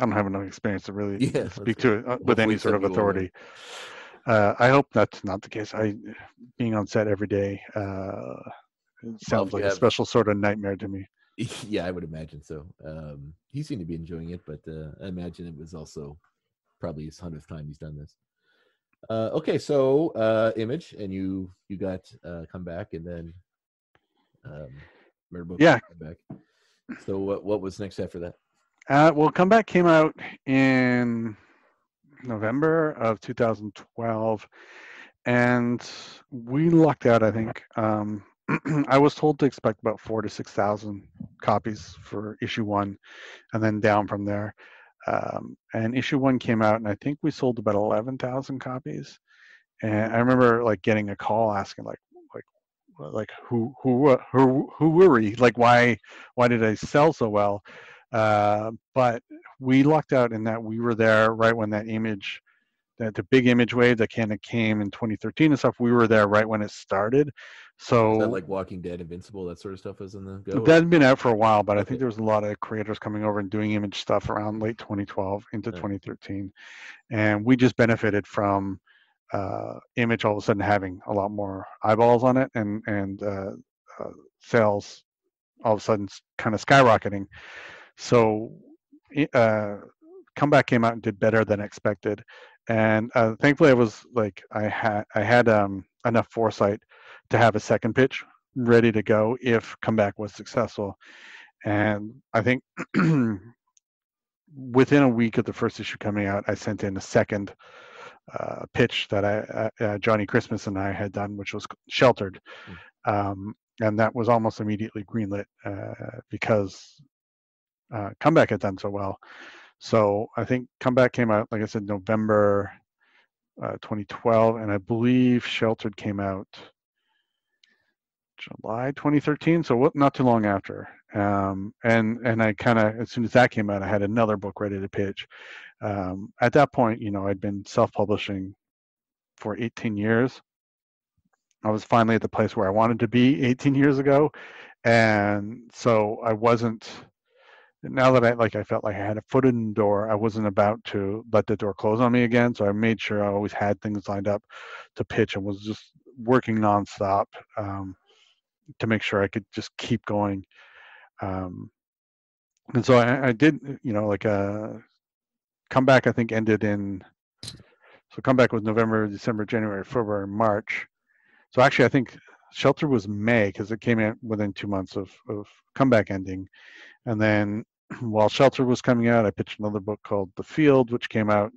enough experience to really speak to it with any sort of authority. I hope that's not the case. Being on set every day sounds like a special sort of nightmare to me. Yeah, I would imagine so. He seemed to be enjoying it, but I imagine it was also probably his 100th time he's done this. Okay, so Image, and you got Come Back, and then yeah, Come Back. So what was next after that? Well, Come Back came out in November of 2012, and we lucked out, I think. I was told to expect about 4,000 to 6,000 copies for issue 1, and then down from there. And issue 1 came out, and I think we sold about 11,000 copies. And I remember like getting a call asking like who were we? Like why did I sell so well? But we lucked out in that we were there right when that image, the big image wave that kind of came in 2013 and stuff. We were there right when it started. So is that like Walking Dead, Invincible, that sort of stuff was in the go? That had been out for a while, but I think there was a lot of creators coming over and doing image stuff around late 2012 into 2013, and we just benefited from image all of a sudden having a lot more eyeballs on it and sales all of a sudden kind of skyrocketing. So Comeback came out and did better than expected, and thankfully I was like I had enough foresight to have a second pitch ready to go if Comeback was successful. And I think within a week of the first issue coming out, I sent in a second pitch that Johnny Christmas and I had done, which was Sheltered, and that was almost immediately greenlit because Comeback had done so well. So I think Comeback came out, like I said, November 2012, and I believe Sheltered came out July 2013, so not too long after. And I kind of, as soon as that came out, I had another book ready to pitch. At that point, I'd been self-publishing for 18 years. I was finally at the place where I wanted to be 18 years ago. And so I wasn't, now that I felt like I had a foot in the door, I wasn't about to let the door close on me again. So I made sure I always had things lined up to pitch and was just working nonstop to make sure I could just keep going. And so I did, Comeback, I think, ended in, so Comeback was November, December, January, February, March. So actually, I think Shelter was May because it came in within 2 months of Comeback ending. And then while Shelter was coming out, I pitched another book called The Field, which came out,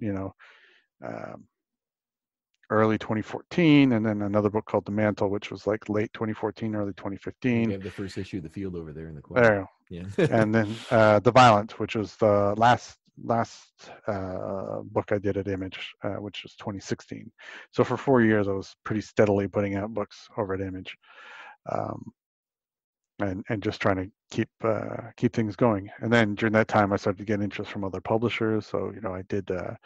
early 2014, and then another book called The Mantle, which was like late 2014, early 2015. We have the first issue of The Field over there in the corner. There. Yeah. And then The Violent, which was the last book I did at Image, which was 2016. So for 4 years, I was pretty steadily putting out books over at Image, and just trying to keep things going. And then during that time, I started to get interest from other publishers. So I did a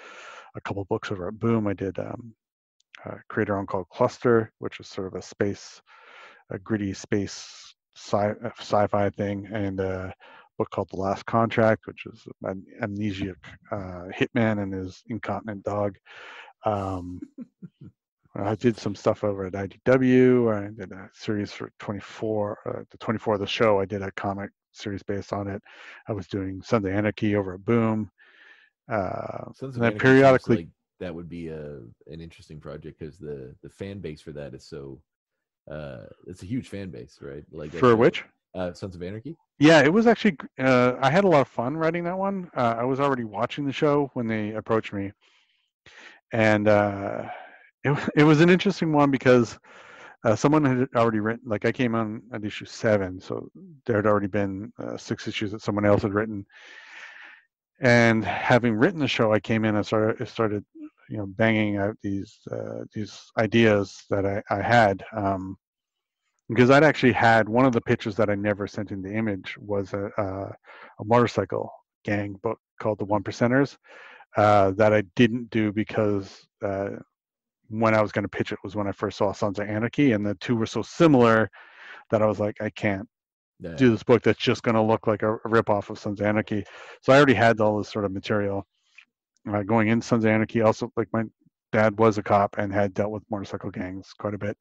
couple books over at Boom. I did creator-owned called Cluster, which is sort of a gritty space sci-fi thing, and a book called The Last Contract, which is an amnesiac hitman and his incontinent dog. I did some stuff over at IDW. I did a series for 24, the 24 of the show. I did a comic series based on it. I was doing Sons of Anarchy over at Boom. Sons of and Anarchy periodically, like that would be an interesting project because the fan base for that is so it's a huge fan base, right? Like for which Sons of Anarchy. Yeah, it was actually. I had a lot of fun writing that one. I was already watching the show when they approached me, and it was an interesting one because someone had already written. Like I came on at issue 7, so there had already been 6 issues that someone else had written. And having written the show, I came in and started banging out these ideas that I had. Because I'd actually had one of the pitches that I never sent in the Image was a motorcycle gang book called The One Percenters that I didn't do because when I was going to pitch it was when I first saw Sons of Anarchy, and the two were so similar that I was like, I can't do this book that's just going to look like a ripoff of Sons of Anarchy. So I already had all this sort of material going into Sons of Anarchy. Also, like my dad was a cop and had dealt with motorcycle gangs quite a bit,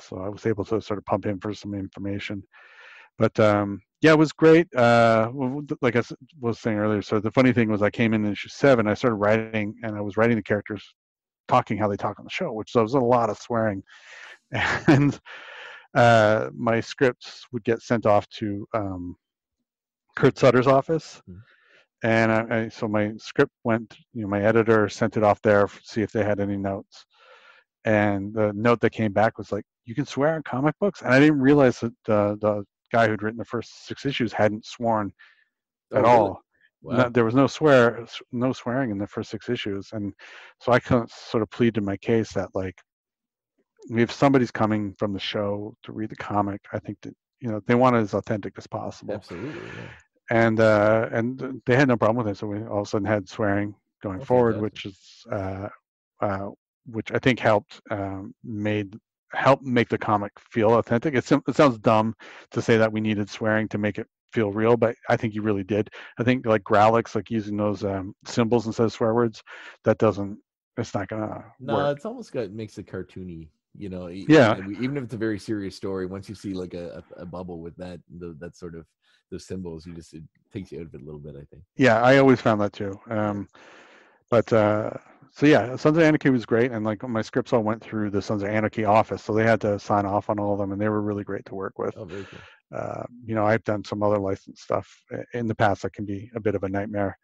so I was able to sort of pump in for some information. But yeah, it was great. Like I was saying earlier, so the funny thing was I came in issue 7, I started writing, and I was writing the characters talking how they talk on the show, which so was a lot of swearing. And my scripts would get sent off to Kurt Sutter's office. Mm-hmm. And so my script went, my editor sent it off there to see if they had any notes. And the note that came back was like, you can swear in comic books? And I didn't realize that the guy who'd written the first 6 issues hadn't sworn at all. Wow. No, there was no swearing in the first 6 issues. And so I sort of pleaded my case that, like, if somebody's coming from the show to read the comic, I think that, they want it as authentic as possible. Absolutely, yeah. And they had no problem with it. So we all of a sudden had swearing going forward, fantastic. Which I think helped make the comic feel authentic. It sounds dumb to say that we needed swearing to make it feel real, but I think you really did. I think like Growlix, like using those symbols instead of swear words, it's not gonna work. It's almost makes it cartoony. Yeah. Even if it's a very serious story, once you see like a bubble with that sort of those symbols, it takes you out of it a little bit, I think. Yeah, I always found that too. So yeah, Sons of Anarchy was great, and like my scripts all went through the Sons of Anarchy office, so they had to sign off on all of them, and they were really great to work with. Oh, very cool. I've done some other licensed stuff in the past that can be a bit of a nightmare.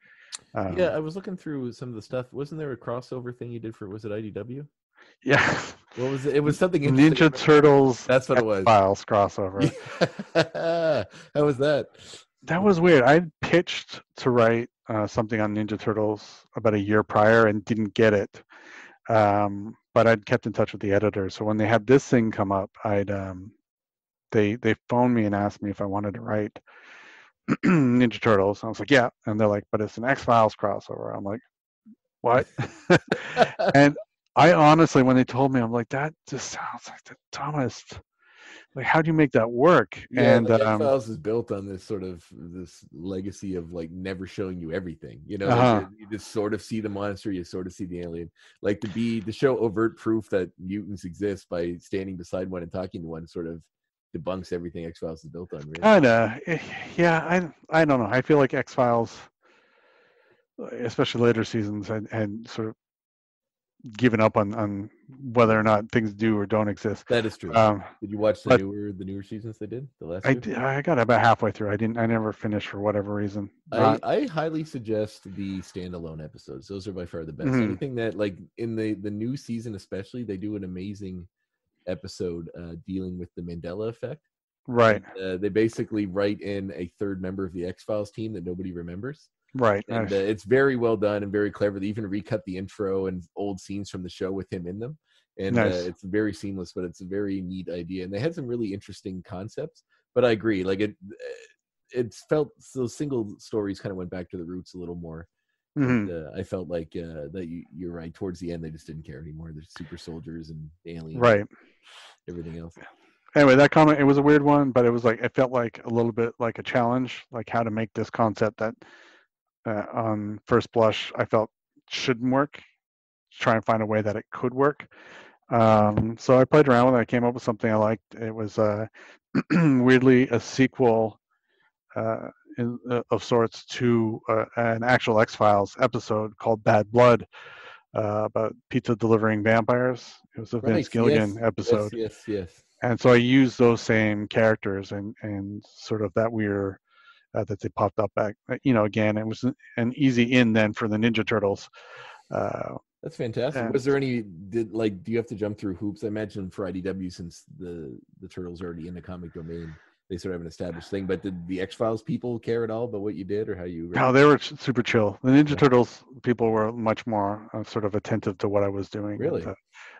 Yeah, I was looking through some of the stuff. Wasn't there a crossover thing you did was it IDW? Yeah. What was it? It was something Ninja Turtles. That's what it was. Files crossover. How was that? That was weird. I pitched to write something on Ninja Turtles about a year prior and didn't get it. But I'd kept in touch with the editor. So when they had this thing come up, I'd they phoned me and asked me if I wanted to write Ninja Turtles. I was like, yeah, and they're like, but it's an X-Files crossover. I'm like, what? And I honestly, when they told me, I'm like, that just sounds like the dumbest. Like, how do you make that work? Yeah, And like X-Files is built on this sort of this legacy of like never showing you everything. You know, like you just sort of see the monster, you sort of see the alien. Like to show overt proof that mutants exist by standing beside one and talking to one sort of debunks everything X-Files is built on, really. kinda, yeah. I don't know. I feel like X-Files, especially later seasons, had sort of given up on whether or not things do or don't exist. That is true. Did you watch the newer seasons they did? The last two? I got about halfway through. I never finished for whatever reason. I highly suggest the standalone episodes. Those are by far the best. Anything that, like, in the new season especially, they do an amazing episode dealing with the Mandela effect. Right. And, they basically write in a third member of the X-Files team that nobody remembers. Right. And it's very well done and very clever. They even recut the intro and old scenes from the show with him in them. And it's very seamless, but it's a very neat idea. And they had some really interesting concepts. But I agree, like it felt those single stories kind of went back to the roots a little more. And, I felt like that you're right. Towards the end, they just didn't care anymore. There's super soldiers and aliens, right? And everything else. Anyway, that comment, it was a weird one, but it felt like a little bit like a challenge, like how to make this concept that on first blush I felt shouldn't work. Try and find a way that it could work. So I played around with it. I came up with something I liked. It was weirdly a sequel of sorts to an actual X-Files episode called Bad Blood, about pizza delivering vampires. It was a Vince Gilligan episode. Yes. And so I used those same characters and sort of that weird that they popped up back. Again, it was an easy in then for the Ninja Turtles. That's fantastic. Was there any? Do you have to jump through hoops? I imagine for IDW, since the Turtles are already in the comic domain, they sort of have an established thing. But did the X-Files people care at all about what you did or how you? No, they were super chill. The Ninja Turtles people were much more sort of attentive to what I was doing. Really? And,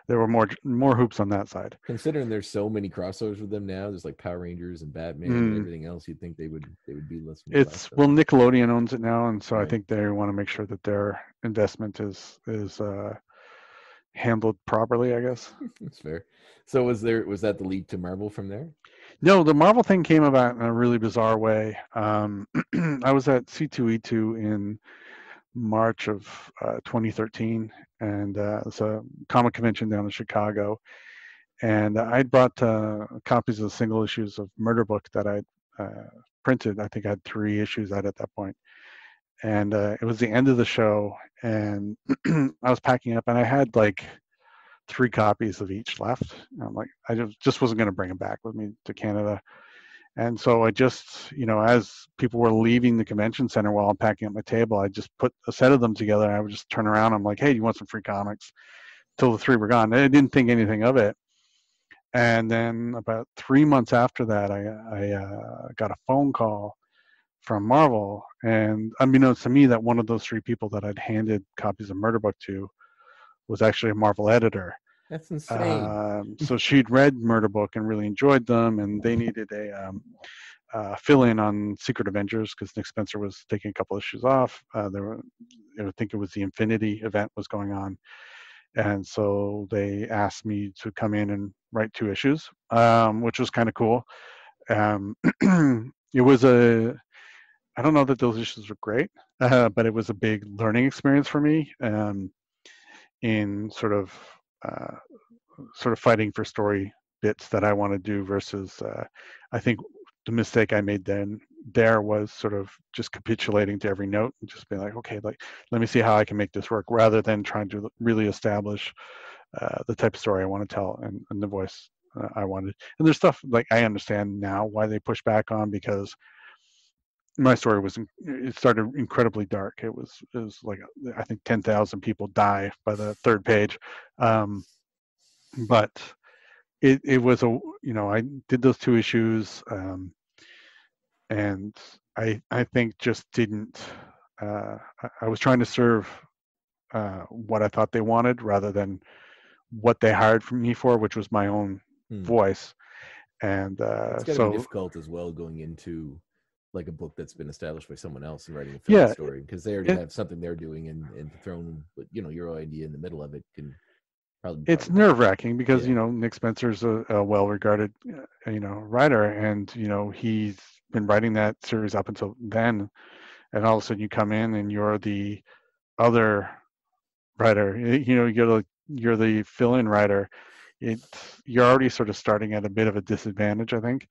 there were more hoops on that side. Considering there's so many crossovers with them now, there's like Power Rangers and Batman and everything else. You'd think they would be listening. Nickelodeon owns it now, and so I think they want to make sure that their investment is handled properly, I guess. That's fair. So was that the leap to Marvel from there? No, the Marvel thing came about in a really bizarre way. I was at C2E2 in March of 2013, and it's a comic convention down in Chicago. And I'd brought copies of the single issues of Murder Book that I'd printed. I think I had 3 issues out at that point. And it was the end of the show, and I was packing up, and I had like 3 copies of each left. I'm like, I just wasn't going to bring them back with me to Canada. And so I just, as people were leaving the convention center while I'm packing up my table, I just put a set of them together. And I would just turn around. I'm like, hey, do you want some free comics? Till the 3 were gone. I didn't think anything of it. And then about 3 months after that, I got a phone call from Marvel. And unbeknownst to me, that one of those 3 people that I'd handed copies of Murder Book to was actually a Marvel editor. That's insane. So she'd read Murder Book and really enjoyed them, and they needed a fill-in on Secret Avengers because Nick Spencer was taking a couple issues off. I think it was the Infinity event was going on, and so they asked me to come in and write 2 issues, which was kind of cool. It was I don't know that those issues were great, but it was a big learning experience for me in sort of fighting for story bits that I want to do versus I think the mistake I made there was sort of just capitulating to every note and just being like, okay, let me see how I can make this work rather than trying to really establish the type of story I want to tell and the voice I wanted. And there's stuff like I understand now why they push back on, because my story it started incredibly dark. It was like, I think 10,000 people die by the 3rd page. But it was I did those 2 issues, and I think just didn't, I was trying to serve what I thought they wanted rather than what they hired from me for, which was my own voice. And It's got to be difficult as well going into like a book that's been established by someone else and writing a film story, because they already have something they're doing, and to throw in, your idea in the middle of it can probably be it's nerve-wracking because Nick Spencer's a well-regarded writer, and he's been writing that series up until then, and all of a sudden you come in and you're the other writer, you're the fill-in writer. You're already sort of starting at a bit of a disadvantage, I think.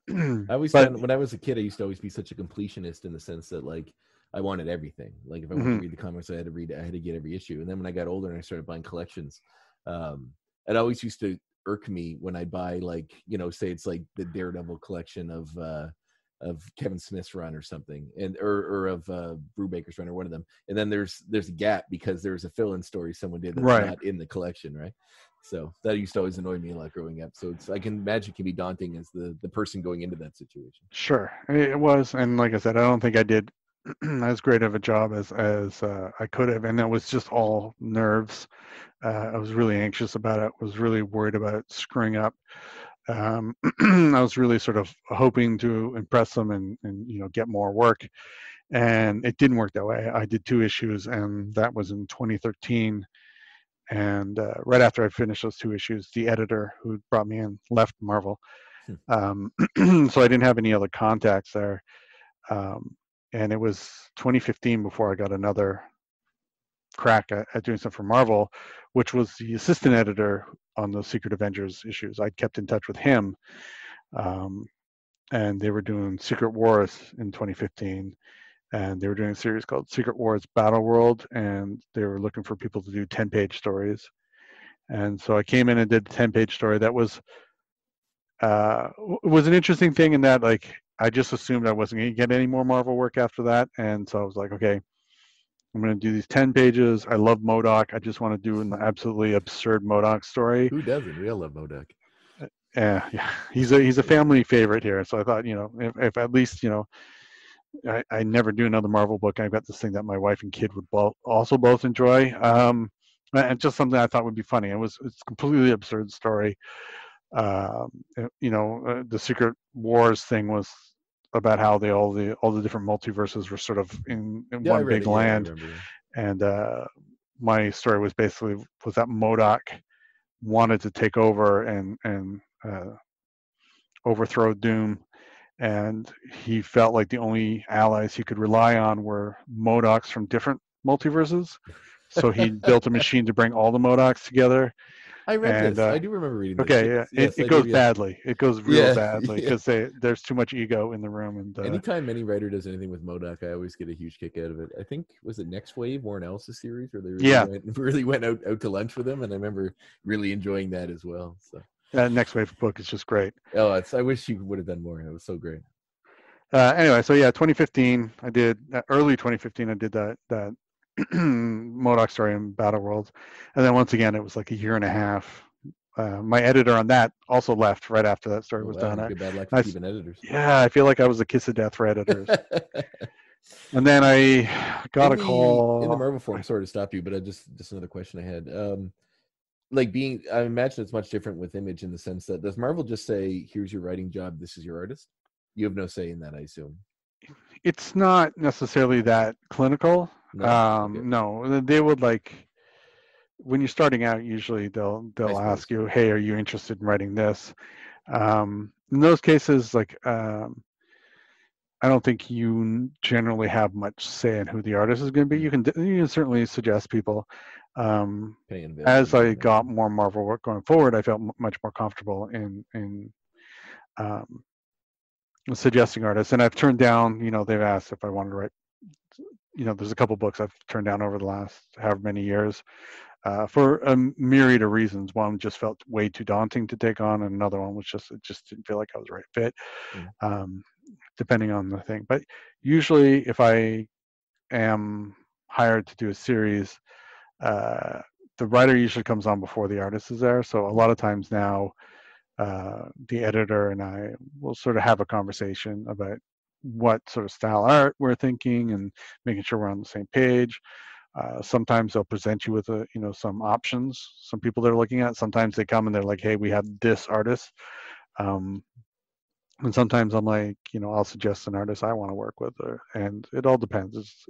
I always found, when I was a kid, I used to always be such a completionist in the sense that, like, I wanted everything. Like, if I wanted to read the comics, I had to get every issue. And then when I got older and I started buying collections, it always used to irk me when I buy, like, say it's like the Daredevil collection of Kevin Smith's run or something, or of Brubaker's run, or one of them, and then there's a gap because there's a fill-in story someone did that's not in the collection, right? So that used to always annoy me a lot growing up. So I can imagine it can be daunting as the person going into that situation. Sure, it was, and like I said, I don't think I did as great of a job as I could have, and that was just all nerves. I was really anxious about it. Was really worried about it screwing up. I was really sort of hoping to impress them and get more work, and it didn't work that way. I did 2 issues, and that was in 2013. And right after I finished those 2 issues, the editor who brought me in left Marvel, so I didn't have any other contacts there. And it was 2015 before I got another crack at doing stuff for Marvel, which was the assistant editor on those Secret Avengers issues. I kept in touch with him, and they were doing Secret Wars in 2015, and they were doing a series called Secret Wars Battleworld, and they were looking for people to do 10-page stories. And so I came in and did the 10-page story. That was an interesting thing in that, like, I just assumed I wasn't going to get any more Marvel work after that, and so I was like, okay, I'm going to do these 10 pages. I love MODOK. I just want to do an absolutely absurd MODOK story. Who doesn't? We all love MODOK. Yeah, he's a family favorite here. So I thought, if at least, I never do another Marvel book. I've got this thing that my wife and kid would also both enjoy. And just something I thought would be funny. It's a completely absurd story. The Secret Wars thing was about how all the different multiverses were sort of in one big land, and my story was basically that MODOK wanted to take over and overthrow Doom, and he felt like the only allies he could rely on were MODOKs from different multiverses. So he built a machine to bring all the MODOKs together. I read this. I do remember reading this. Okay, yeah. Yes, it goes badly. It goes real badly because there's too much ego in the room. And anytime any writer does anything with MODOK, I always get a huge kick out of it. I think, was it Next Wave, Warren Ellis' series, where they really went out to lunch with him, and I remember really enjoying that as well. So that Next Wave book is just great. Oh, I wish you would have done more. It was so great. Anyway, so 2015, I did early 2015. I did that MODOK story in Battleworld, and then once again it was like a year and a half. My editor on that also left right after that story was done. Good bad luck for keeping editors. Yeah, I feel like I was a kiss of death for editors. And then I got a call in the Marvel forum. Sorry to stop you, but just another question I had. I imagine it's much different with Image in the sense that, does Marvel just say, "Here's your writing job. This is your artist"? You have no say in that, I assume. It's not necessarily that clinical. No, they would, like, when you're starting out, usually they'll ask you, "Hey, are you interested in writing this?" In those cases, like, I don't think you generally have much say in who the artist is going to be. You can certainly suggest people. As I got more Marvel work going forward, I felt much more comfortable in suggesting artists, and I've turned down. They've asked if I wanted to write. There's a couple books I've turned down over the last however many years for a myriad of reasons. One just felt way too daunting to take on, and another one was just didn't feel like I was the right fit, depending on the thing. But usually, if I am hired to do a series, the writer usually comes on before the artist is there. So a lot of times now, the editor and I will sort of have a conversation about what sort of style art we're thinking and making sure we're on the same page. Sometimes they'll present you with some options, some people they're looking at. Sometimes they come and they're like, "Hey, we have this artist. And sometimes I'm like, I'll suggest an artist I want to work with, and it all depends.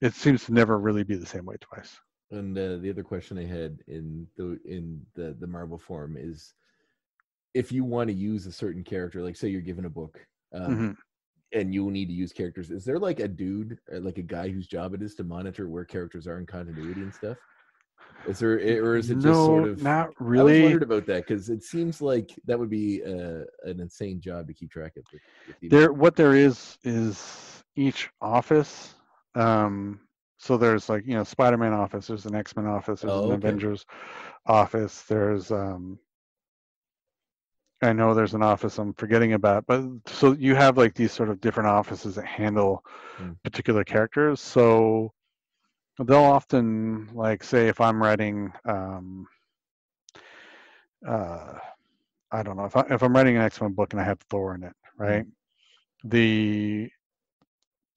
It seems to never really be the same way twice. And the other question I had in the Marvel forum is, if you want to use a certain character, like say you're given a book, and you need to use characters, is there like a dude, like a guy whose job it is to monitor where characters are in continuity and stuff? Is there, or is it just sort of? Not really. I always wondered about that because it seems like that would be an insane job to keep track of. What there is each office. So there's like Spider-Man office, there's an X-Men office, there's an Avengers office, there's I know there's an office I'm forgetting about, but so you have like these sort of different offices that handle particular characters. So they'll often, like, say if I'm writing I don't know, if I'm writing an X-Men book and I have Thor in it, right? The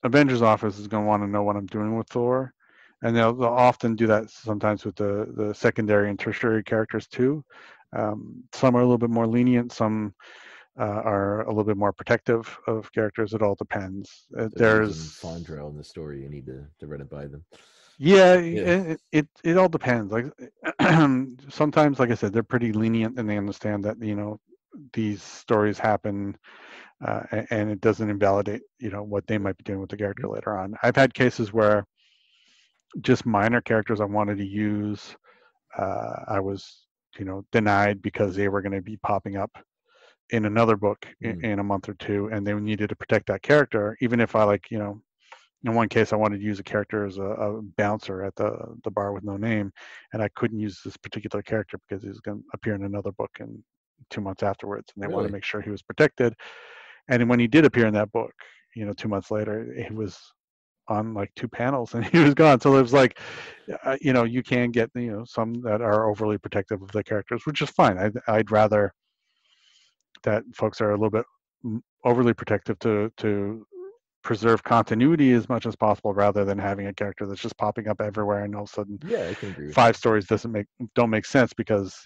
Avengers office is going to want to know what I'm doing with Thor, and they'll often do that sometimes with the secondary and tertiary characters too. Some are a little bit more lenient, some are a little bit more protective of characters. It all depends. There's Fondrel in the story. You need to run it by them. Yeah. It all depends. Like sometimes, like I said, they're pretty lenient and they understand that these stories happen, and it doesn't invalidate what they might be doing with the character later on. I've had cases where just minor characters I wanted to use, I was denied because they were going to be popping up in another book in a month or two, and they needed to protect that character. Even if I in one case I wanted to use a character as a bouncer at the bar with no name, and I couldn't use this particular character because he was going to appear in another book in 2 months afterwards, and they wanted to make sure he was protected. And when he did appear in that book, 2 months later, he was on like 2 panels and he was gone. So it was like, you can get some that are overly protective of the characters, which is fine. I'd rather that folks are a little bit overly protective to preserve continuity as much as possible, rather than having a character that's just popping up everywhere and all of a sudden I can agree with 5 stories don't make sense because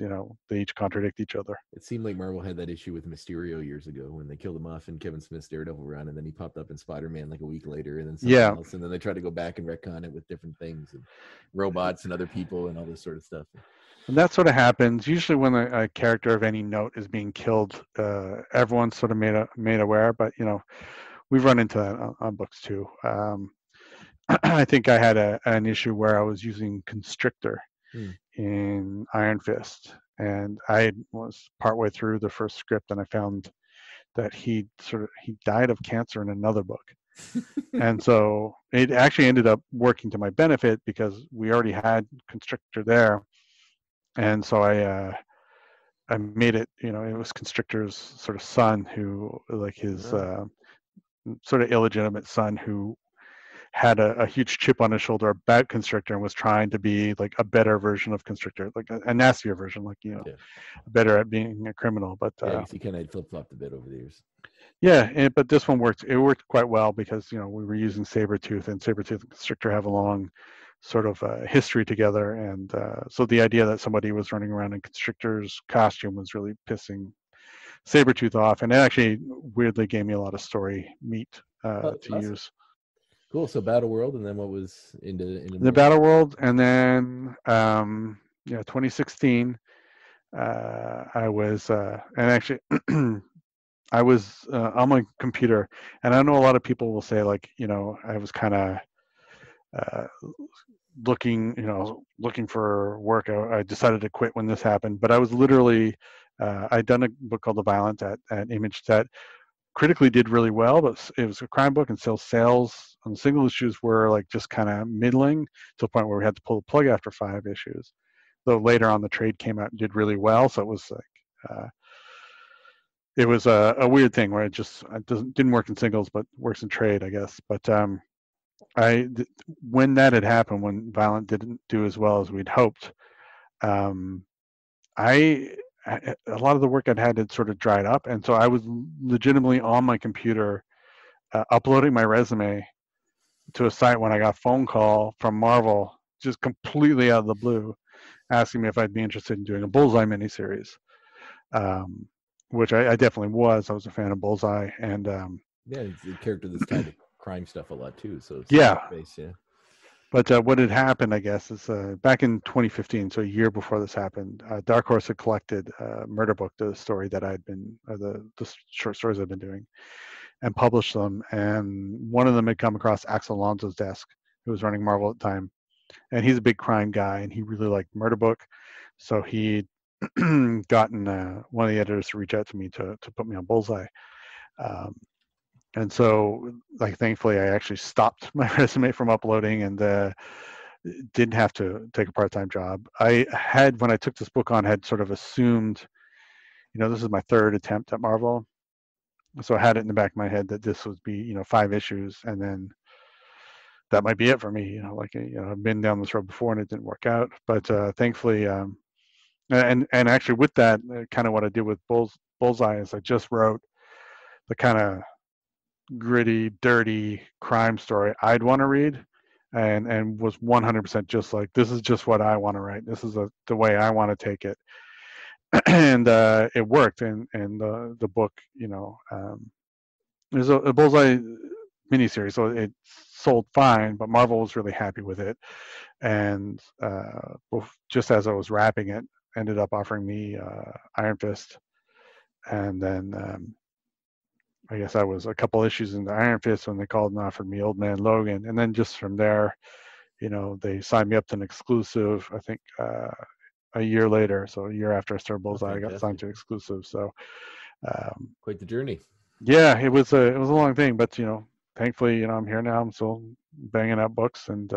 they each contradict each other. It seemed like Marvel had that issue with Mysterio years ago when they killed him off in Kevin Smith's Daredevil run, and then he popped up in Spider-Man like a week later, and then something else, and then they tried to go back and retcon it with different things and robots and other people and all this sort of stuff. And that sort of happens usually when a character of any note is being killed. Everyone's sort of made aware, but we've run into that on books too. I think I had an issue where I was using Constrictor in Iron Fist, and I was partway through the first script, and I found that he died of cancer in another book. And so it actually ended up working to my benefit because we already had Constrictor there, and so I made it. It was Constrictor's sort of son, who, like, his sort of illegitimate son, who had a huge chip on his shoulder about Constrictor and was trying to be like a better version of Constrictor, like a nastier version, like better at being a criminal. But I guess he kind of flip-flopped a bit over the years. But this one worked. It worked quite well because we were using Sabretooth, and Sabretooth and Constrictor have a long sort of history together, and so the idea that somebody was running around in Constrictor's costume was really pissing Sabretooth off, and it actually weirdly gave me a lot of story meat to use. Cool. So Battle World, and then what was into the Battle World, and then 2016. I was and actually I was on my computer, and I know a lot of people will say, like, I was kind of looking for work. I decided to quit when this happened, but I was literally I'd done a book called The Violent at Image that critically did really well, but it was a crime book, and sales on single issues were like just kind of middling, to the point where we had to pull the plug after 5 issues. Though later on the trade came out and did really well, so it was like it was a weird thing where it didn't work in singles but works in trade, I guess. But when that had happened, when Violent didn't do as well as we'd hoped, a lot of the work I'd had sort of dried up, and so I was legitimately on my computer uploading my resume to a site when I got a phone call from Marvel, just completely out of the blue, asking me if I'd be interested in doing a Bullseye miniseries. which I definitely was. I was a fan of Bullseye, and Yeah, it's a character that's tied to crime stuff a lot too. So it's yeah. space, yeah. But what had happened, I guess, is back in 2015, so a year before this happened, Dark Horse had collected Murder Book, the story that I'd been, the short stories I'd been doing, and published them. And one of them had come across Axel Alonso's desk, who was running Marvel at the time. And he's a big crime guy, and he really liked Murder Book. So he'd gotten one of the editors to reach out to me to put me on Bullseye. And so, like, thankfully, I actually stopped my resume from uploading and didn't have to take a part-time job. I had, when I took this book on, had sort of assumed, this is my third attempt at Marvel. So I had it in the back of my head that this would be, 5 issues, and then that might be it for me. I've been down this road before and it didn't work out. But thankfully, and actually with that, kind of what I did with Bullseye is I just wrote the kind of gritty, dirty crime story I'd want to read, and was 100% just like, this is just what I want to write. This is the way I want to take it, and it worked. And the book, there's a Bullseye miniseries, so it sold fine, but Marvel was really happy with it. And just as I was wrapping it, ended up offering me Iron Fist, and then I guess I was a couple issues into Iron Fist when they called and offered me Old Man Logan. And then just from there, they signed me up to an exclusive, I think a year later. So a year after I started Bullseye, I got signed to exclusive. So quite the journey. Yeah, it was a long thing, but thankfully, I'm here now. I'm still banging out books, and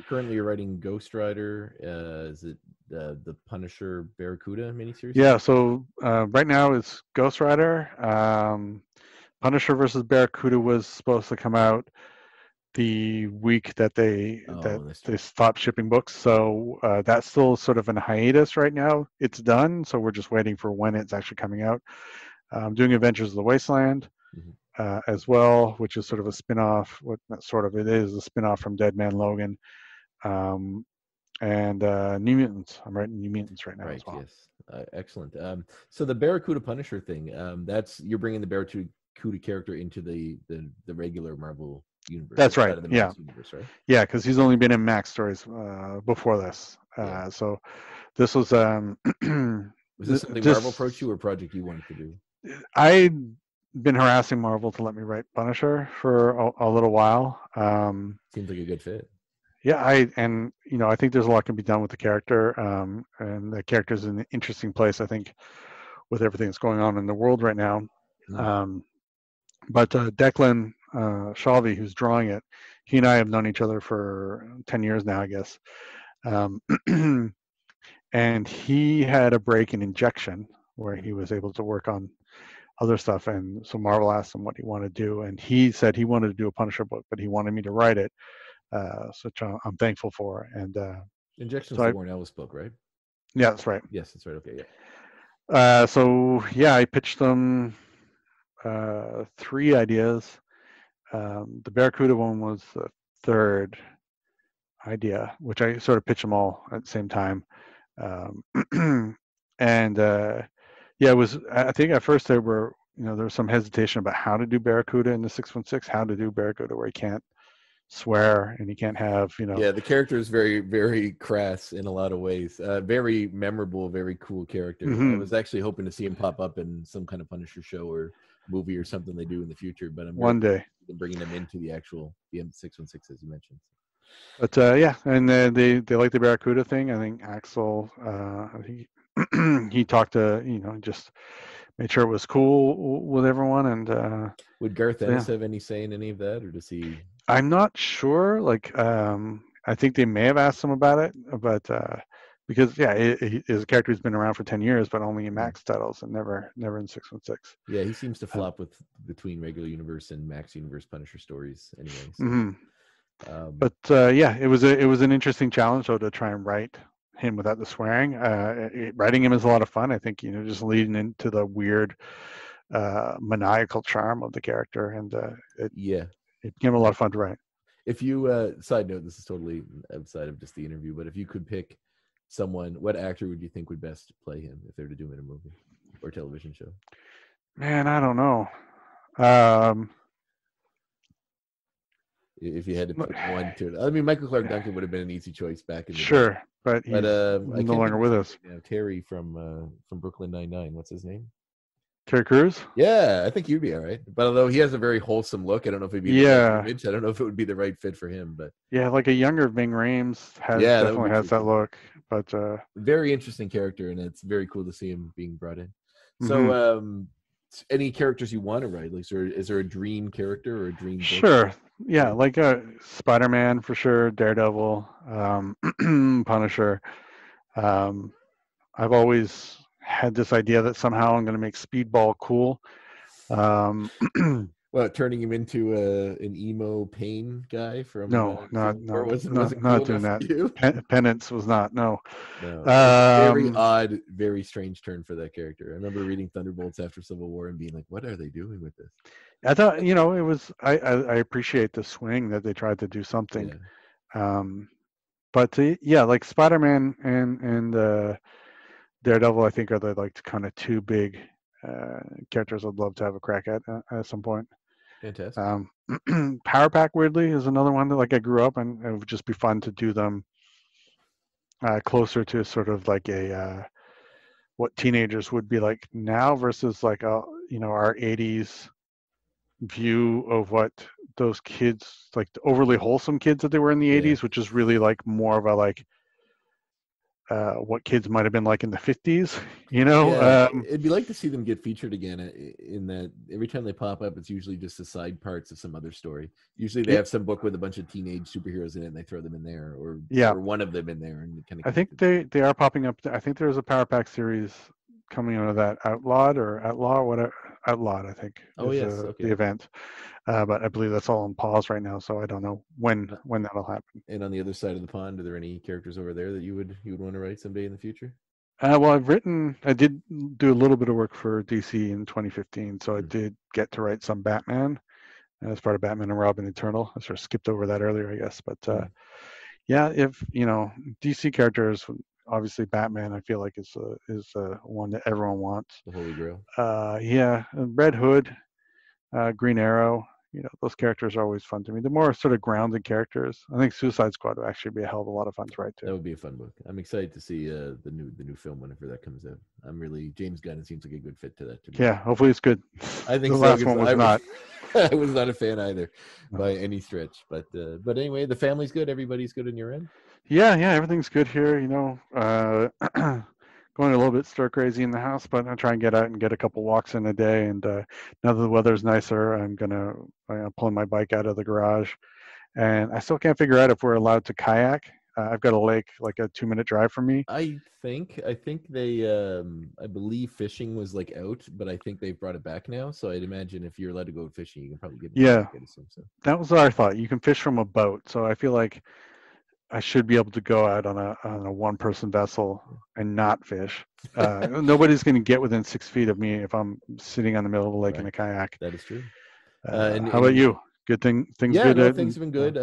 currently you're writing Ghost Rider. Is it the Punisher Barracuda miniseries? Yeah, so right now it's Ghost Rider. Punisher versus Barracuda was supposed to come out the week that they stopped shipping books, so that's still sort of in hiatus right now. It's done, so we're just waiting for when it's actually coming out. I'm doing Adventures of the Wasteland as well, which is sort of a spin-off. It is a spin-off from Dead Man Logan, and New Mutants. I'm writing New Mutants right now as well. Yes, excellent. So the Barracuda Punisher thing, you're bringing the Barracuda character into the regular Marvel universe. That's right. The yeah. Max universe, right? Yeah, because he's only been in Max stories before this. So this was. Was this something Marvel approached you, or a project you wanted to do? I'd been harassing Marvel to let me write Punisher for a little while. Seems like a good fit. Yeah, I think there's a lot can be done with the character, and the character's in an interesting place, I think, with everything that's going on in the world right now. But Declan Shalvey, who's drawing it, he and I have known each other for 10 years now, I guess. And he had a break in Injection where he was able to work on other stuff. And so Marvel asked him what he wanted to do. And he said he wanted to do a Punisher book, but he wanted me to write it, which I'm thankful for. And Injection's the Warren Ellis book, right? Yeah, that's right. Yes, that's right. Okay, yeah. So, yeah, I pitched them 3 ideas. The Barracuda one was the 3rd idea, which I sort of pitched them all at the same time. And yeah, it was. I think at first there was some hesitation about how to do Barracuda in the 616, how to do Barracuda where he can't swear and he can't have. Yeah, the character is very, very crass in a lot of ways. Very memorable, very cool character. I was actually hoping to see him pop up in some kind of Punisher show or movie or something they do in the future. But I'm one day bringing them into the actual M616 as you mentioned. But yeah, and they like the Barracuda thing. I think Axel, he talked to just made sure it was cool with everyone. And would Garth Ennis have any say in any of that, or does he? I'm not sure. I think they may have asked him about it, but because his a character who's been around for 10 years, but only in Max titles and never in 616. Yeah, he seems to flop between regular universe and Max universe Punisher stories anyway. So. But yeah, it was an interesting challenge though to try and write him without the swearing. Writing him is a lot of fun. I think just leading into the weird maniacal charm of the character, and it became a lot of fun to write. If you side note, this is totally outside of just the interview, but if you could pick someone, what actor would you think would best play him if they were to do him in a movie or television show? Man, I don't know. Um, If you had to put one to it, I mean, Michael Clark Duncan would have been an easy choice back in the day. sure, but But he's I no can't think longer of his with name us. right now. Terry from Brooklyn Nine-Nine. What's his name? Terry Crews? Yeah, I think you'd be all right. But although he has a very wholesome look, I don't know if it'd be the right Yeah, image. I don't know if it would be the right fit for him. But yeah, like a younger Ving Rhames yeah, that would definitely be has true that too. look. But Very interesting character, and it's very cool to see him being brought in. So, mhm. any characters you want to write? Like, is there a dream character or a dream book? Sure, yeah, like Spider-Man for sure, Daredevil, Punisher. Um, I've always had this idea that somehow I'm going to make Speedball cool. Um, Well, turning him into an emo pain guy from no, Civil War wasn't not cool doing enough that. for you. Penance was not. No. No, that was a very Um, odd, very strange turn for that character. I remember reading Thunderbolts after Civil War and being like, "What are they doing with this?" I thought it was. I appreciate the swing that they tried to do something. Yeah, Um, but yeah, like Spider-Man and Daredevil, I think are the like kind of two big characters I'd love to have a crack at some point. fantastic. Power Pack weirdly is another one that like I grew up and it would just be fun to do them closer to sort of like a what teenagers would be like now versus like our 80s view of what those kids like the overly wholesome kids that they were in the Yeah, 80s, which is really like more of a like what kids might have been like in the 50s, yeah. It'd be like to see them get featured again. In that, every time they pop up, it's usually just the side parts of some other story. Usually, they yeah, have some book with a bunch of teenage superheroes in it, and they throw them in there, yeah, or one of them in there, and kind of I connect think the dots. they are popping up. I think there's a Power Pack series coming out of that Outlawed or Outlaw, whatever. Outlawed, I think, Oh is yes, the okay. event. But I believe that's all on pause right now, so I don't know when Uh, that'll happen. And on the other side of the pond, are there any characters over there that you would want to write someday in the future? Well, I did do a little bit of work for DC in 2015, so I Hmm. did get to write some Batman as part of Batman and Robin Eternal. I sort of skipped over that earlier, I guess. But Hmm. yeah, if DC characters, obviously Batman, I feel like is one that everyone wants. The Holy Grail. Yeah, Red Hood, Green Arrow. Those characters are always fun to me. The more sort of grounded characters. I think Suicide Squad would actually be a hell of a lot of fun to write too. That would be a fun book. I'm excited to see the new film whenever that comes out. I'm really James Gunn. It seems like a good fit to that to me. Yeah, hopefully it's good. I The think so last because one was not. I was not a fan either No. by any stretch. But anyway, the family's good. Everybody's good in your end. Yeah, everything's good here. Going a little bit stir crazy in the house, but I try and get out and get a couple walks in a day. And now that the weather's nicer, I'm pulling my bike out of the garage. And I still can't figure out if we're allowed to kayak. I've got a lake like a 2-minute drive from me. I think they I believe fishing was like out, but I think they've brought it back now. So I'd imagine if you're allowed to go fishing, you can probably get in a Yeah, kayak. I'd assume so. that was our thought. You can fish from a boat, so I feel like I should be able to go out on a one-person vessel and not fish. Nobody's going to get within 6 feet of me if I'm sitting on the middle of the lake in Right, a kayak. that is true. And How about and you? Good things Yeah, good. no, things have been good.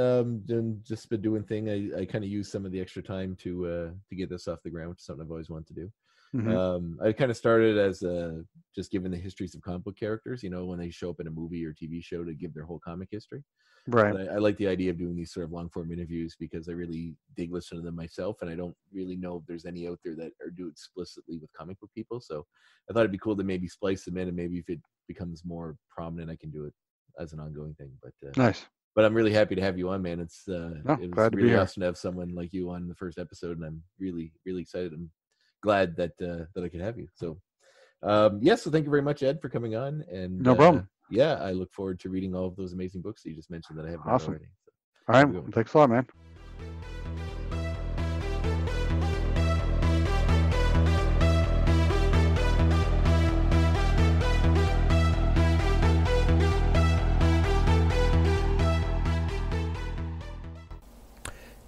Just been doing thing. I kind of use some of the extra time to get this off the ground, which is something I've always wanted to do. Mm-hmm. I kind of started as just giving the histories of comic book characters, when they show up in a movie or TV show to give their whole comic history. Right. But I like the idea of doing these sort of long form interviews because I really dig listening to them myself, and I don't really know if there's any out there that are do explicitly with comic book people. So I thought it'd be cool to maybe splice them in, and maybe if it becomes more prominent, I can do it as an ongoing thing. Nice. But I'm really happy to have you on, man. No, It was glad to be really here. awesome to have someone like you on the first episode, and I'm really really excited. I'm glad that I could have you. So so thank you very much, Ed, for coming on, and No problem. yeah, I look forward to reading all of those amazing books that you just mentioned that I haven't read Awesome. already. So, All have a right. good one. Thanks a lot, man.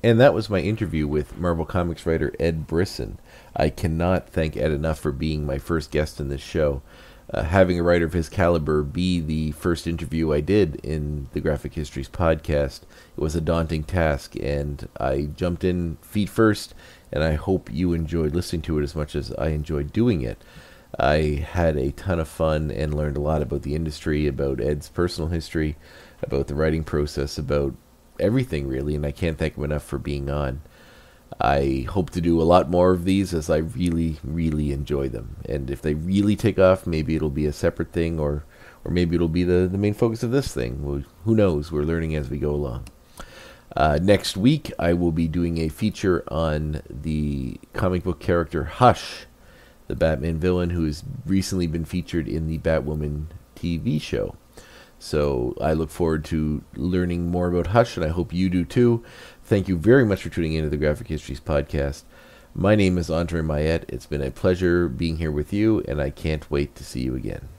And that was my interview with Marvel Comics writer Ed Brisson. I cannot thank Ed enough for being my first guest in this show. Having a writer of his caliber be the first interview I did in the Graphic Histories podcast, it was a daunting task, and I jumped in feet first, and I hope you enjoyed listening to it as much as I enjoyed doing it. I had a ton of fun and learned a lot about the industry, about Ed's personal history, about the writing process, about everything really, and I can't thank him enough for being on. I hope to do a lot more of these as I really, really enjoy them. And if they really take off, maybe it'll be a separate thing, or maybe it'll be the main focus of this thing. Who knows? We're learning as we go along. Next week, I will be doing a feature on the comic book character Hush, the Batman villain who has recently been featured in the Batwoman TV show. So I look forward to learning more about Hush, and I hope you do too. Thank you very much for tuning into the Graphic Histories Podcast. My name is Andre Mayette. It's been a pleasure being here with you, and I can't wait to see you again.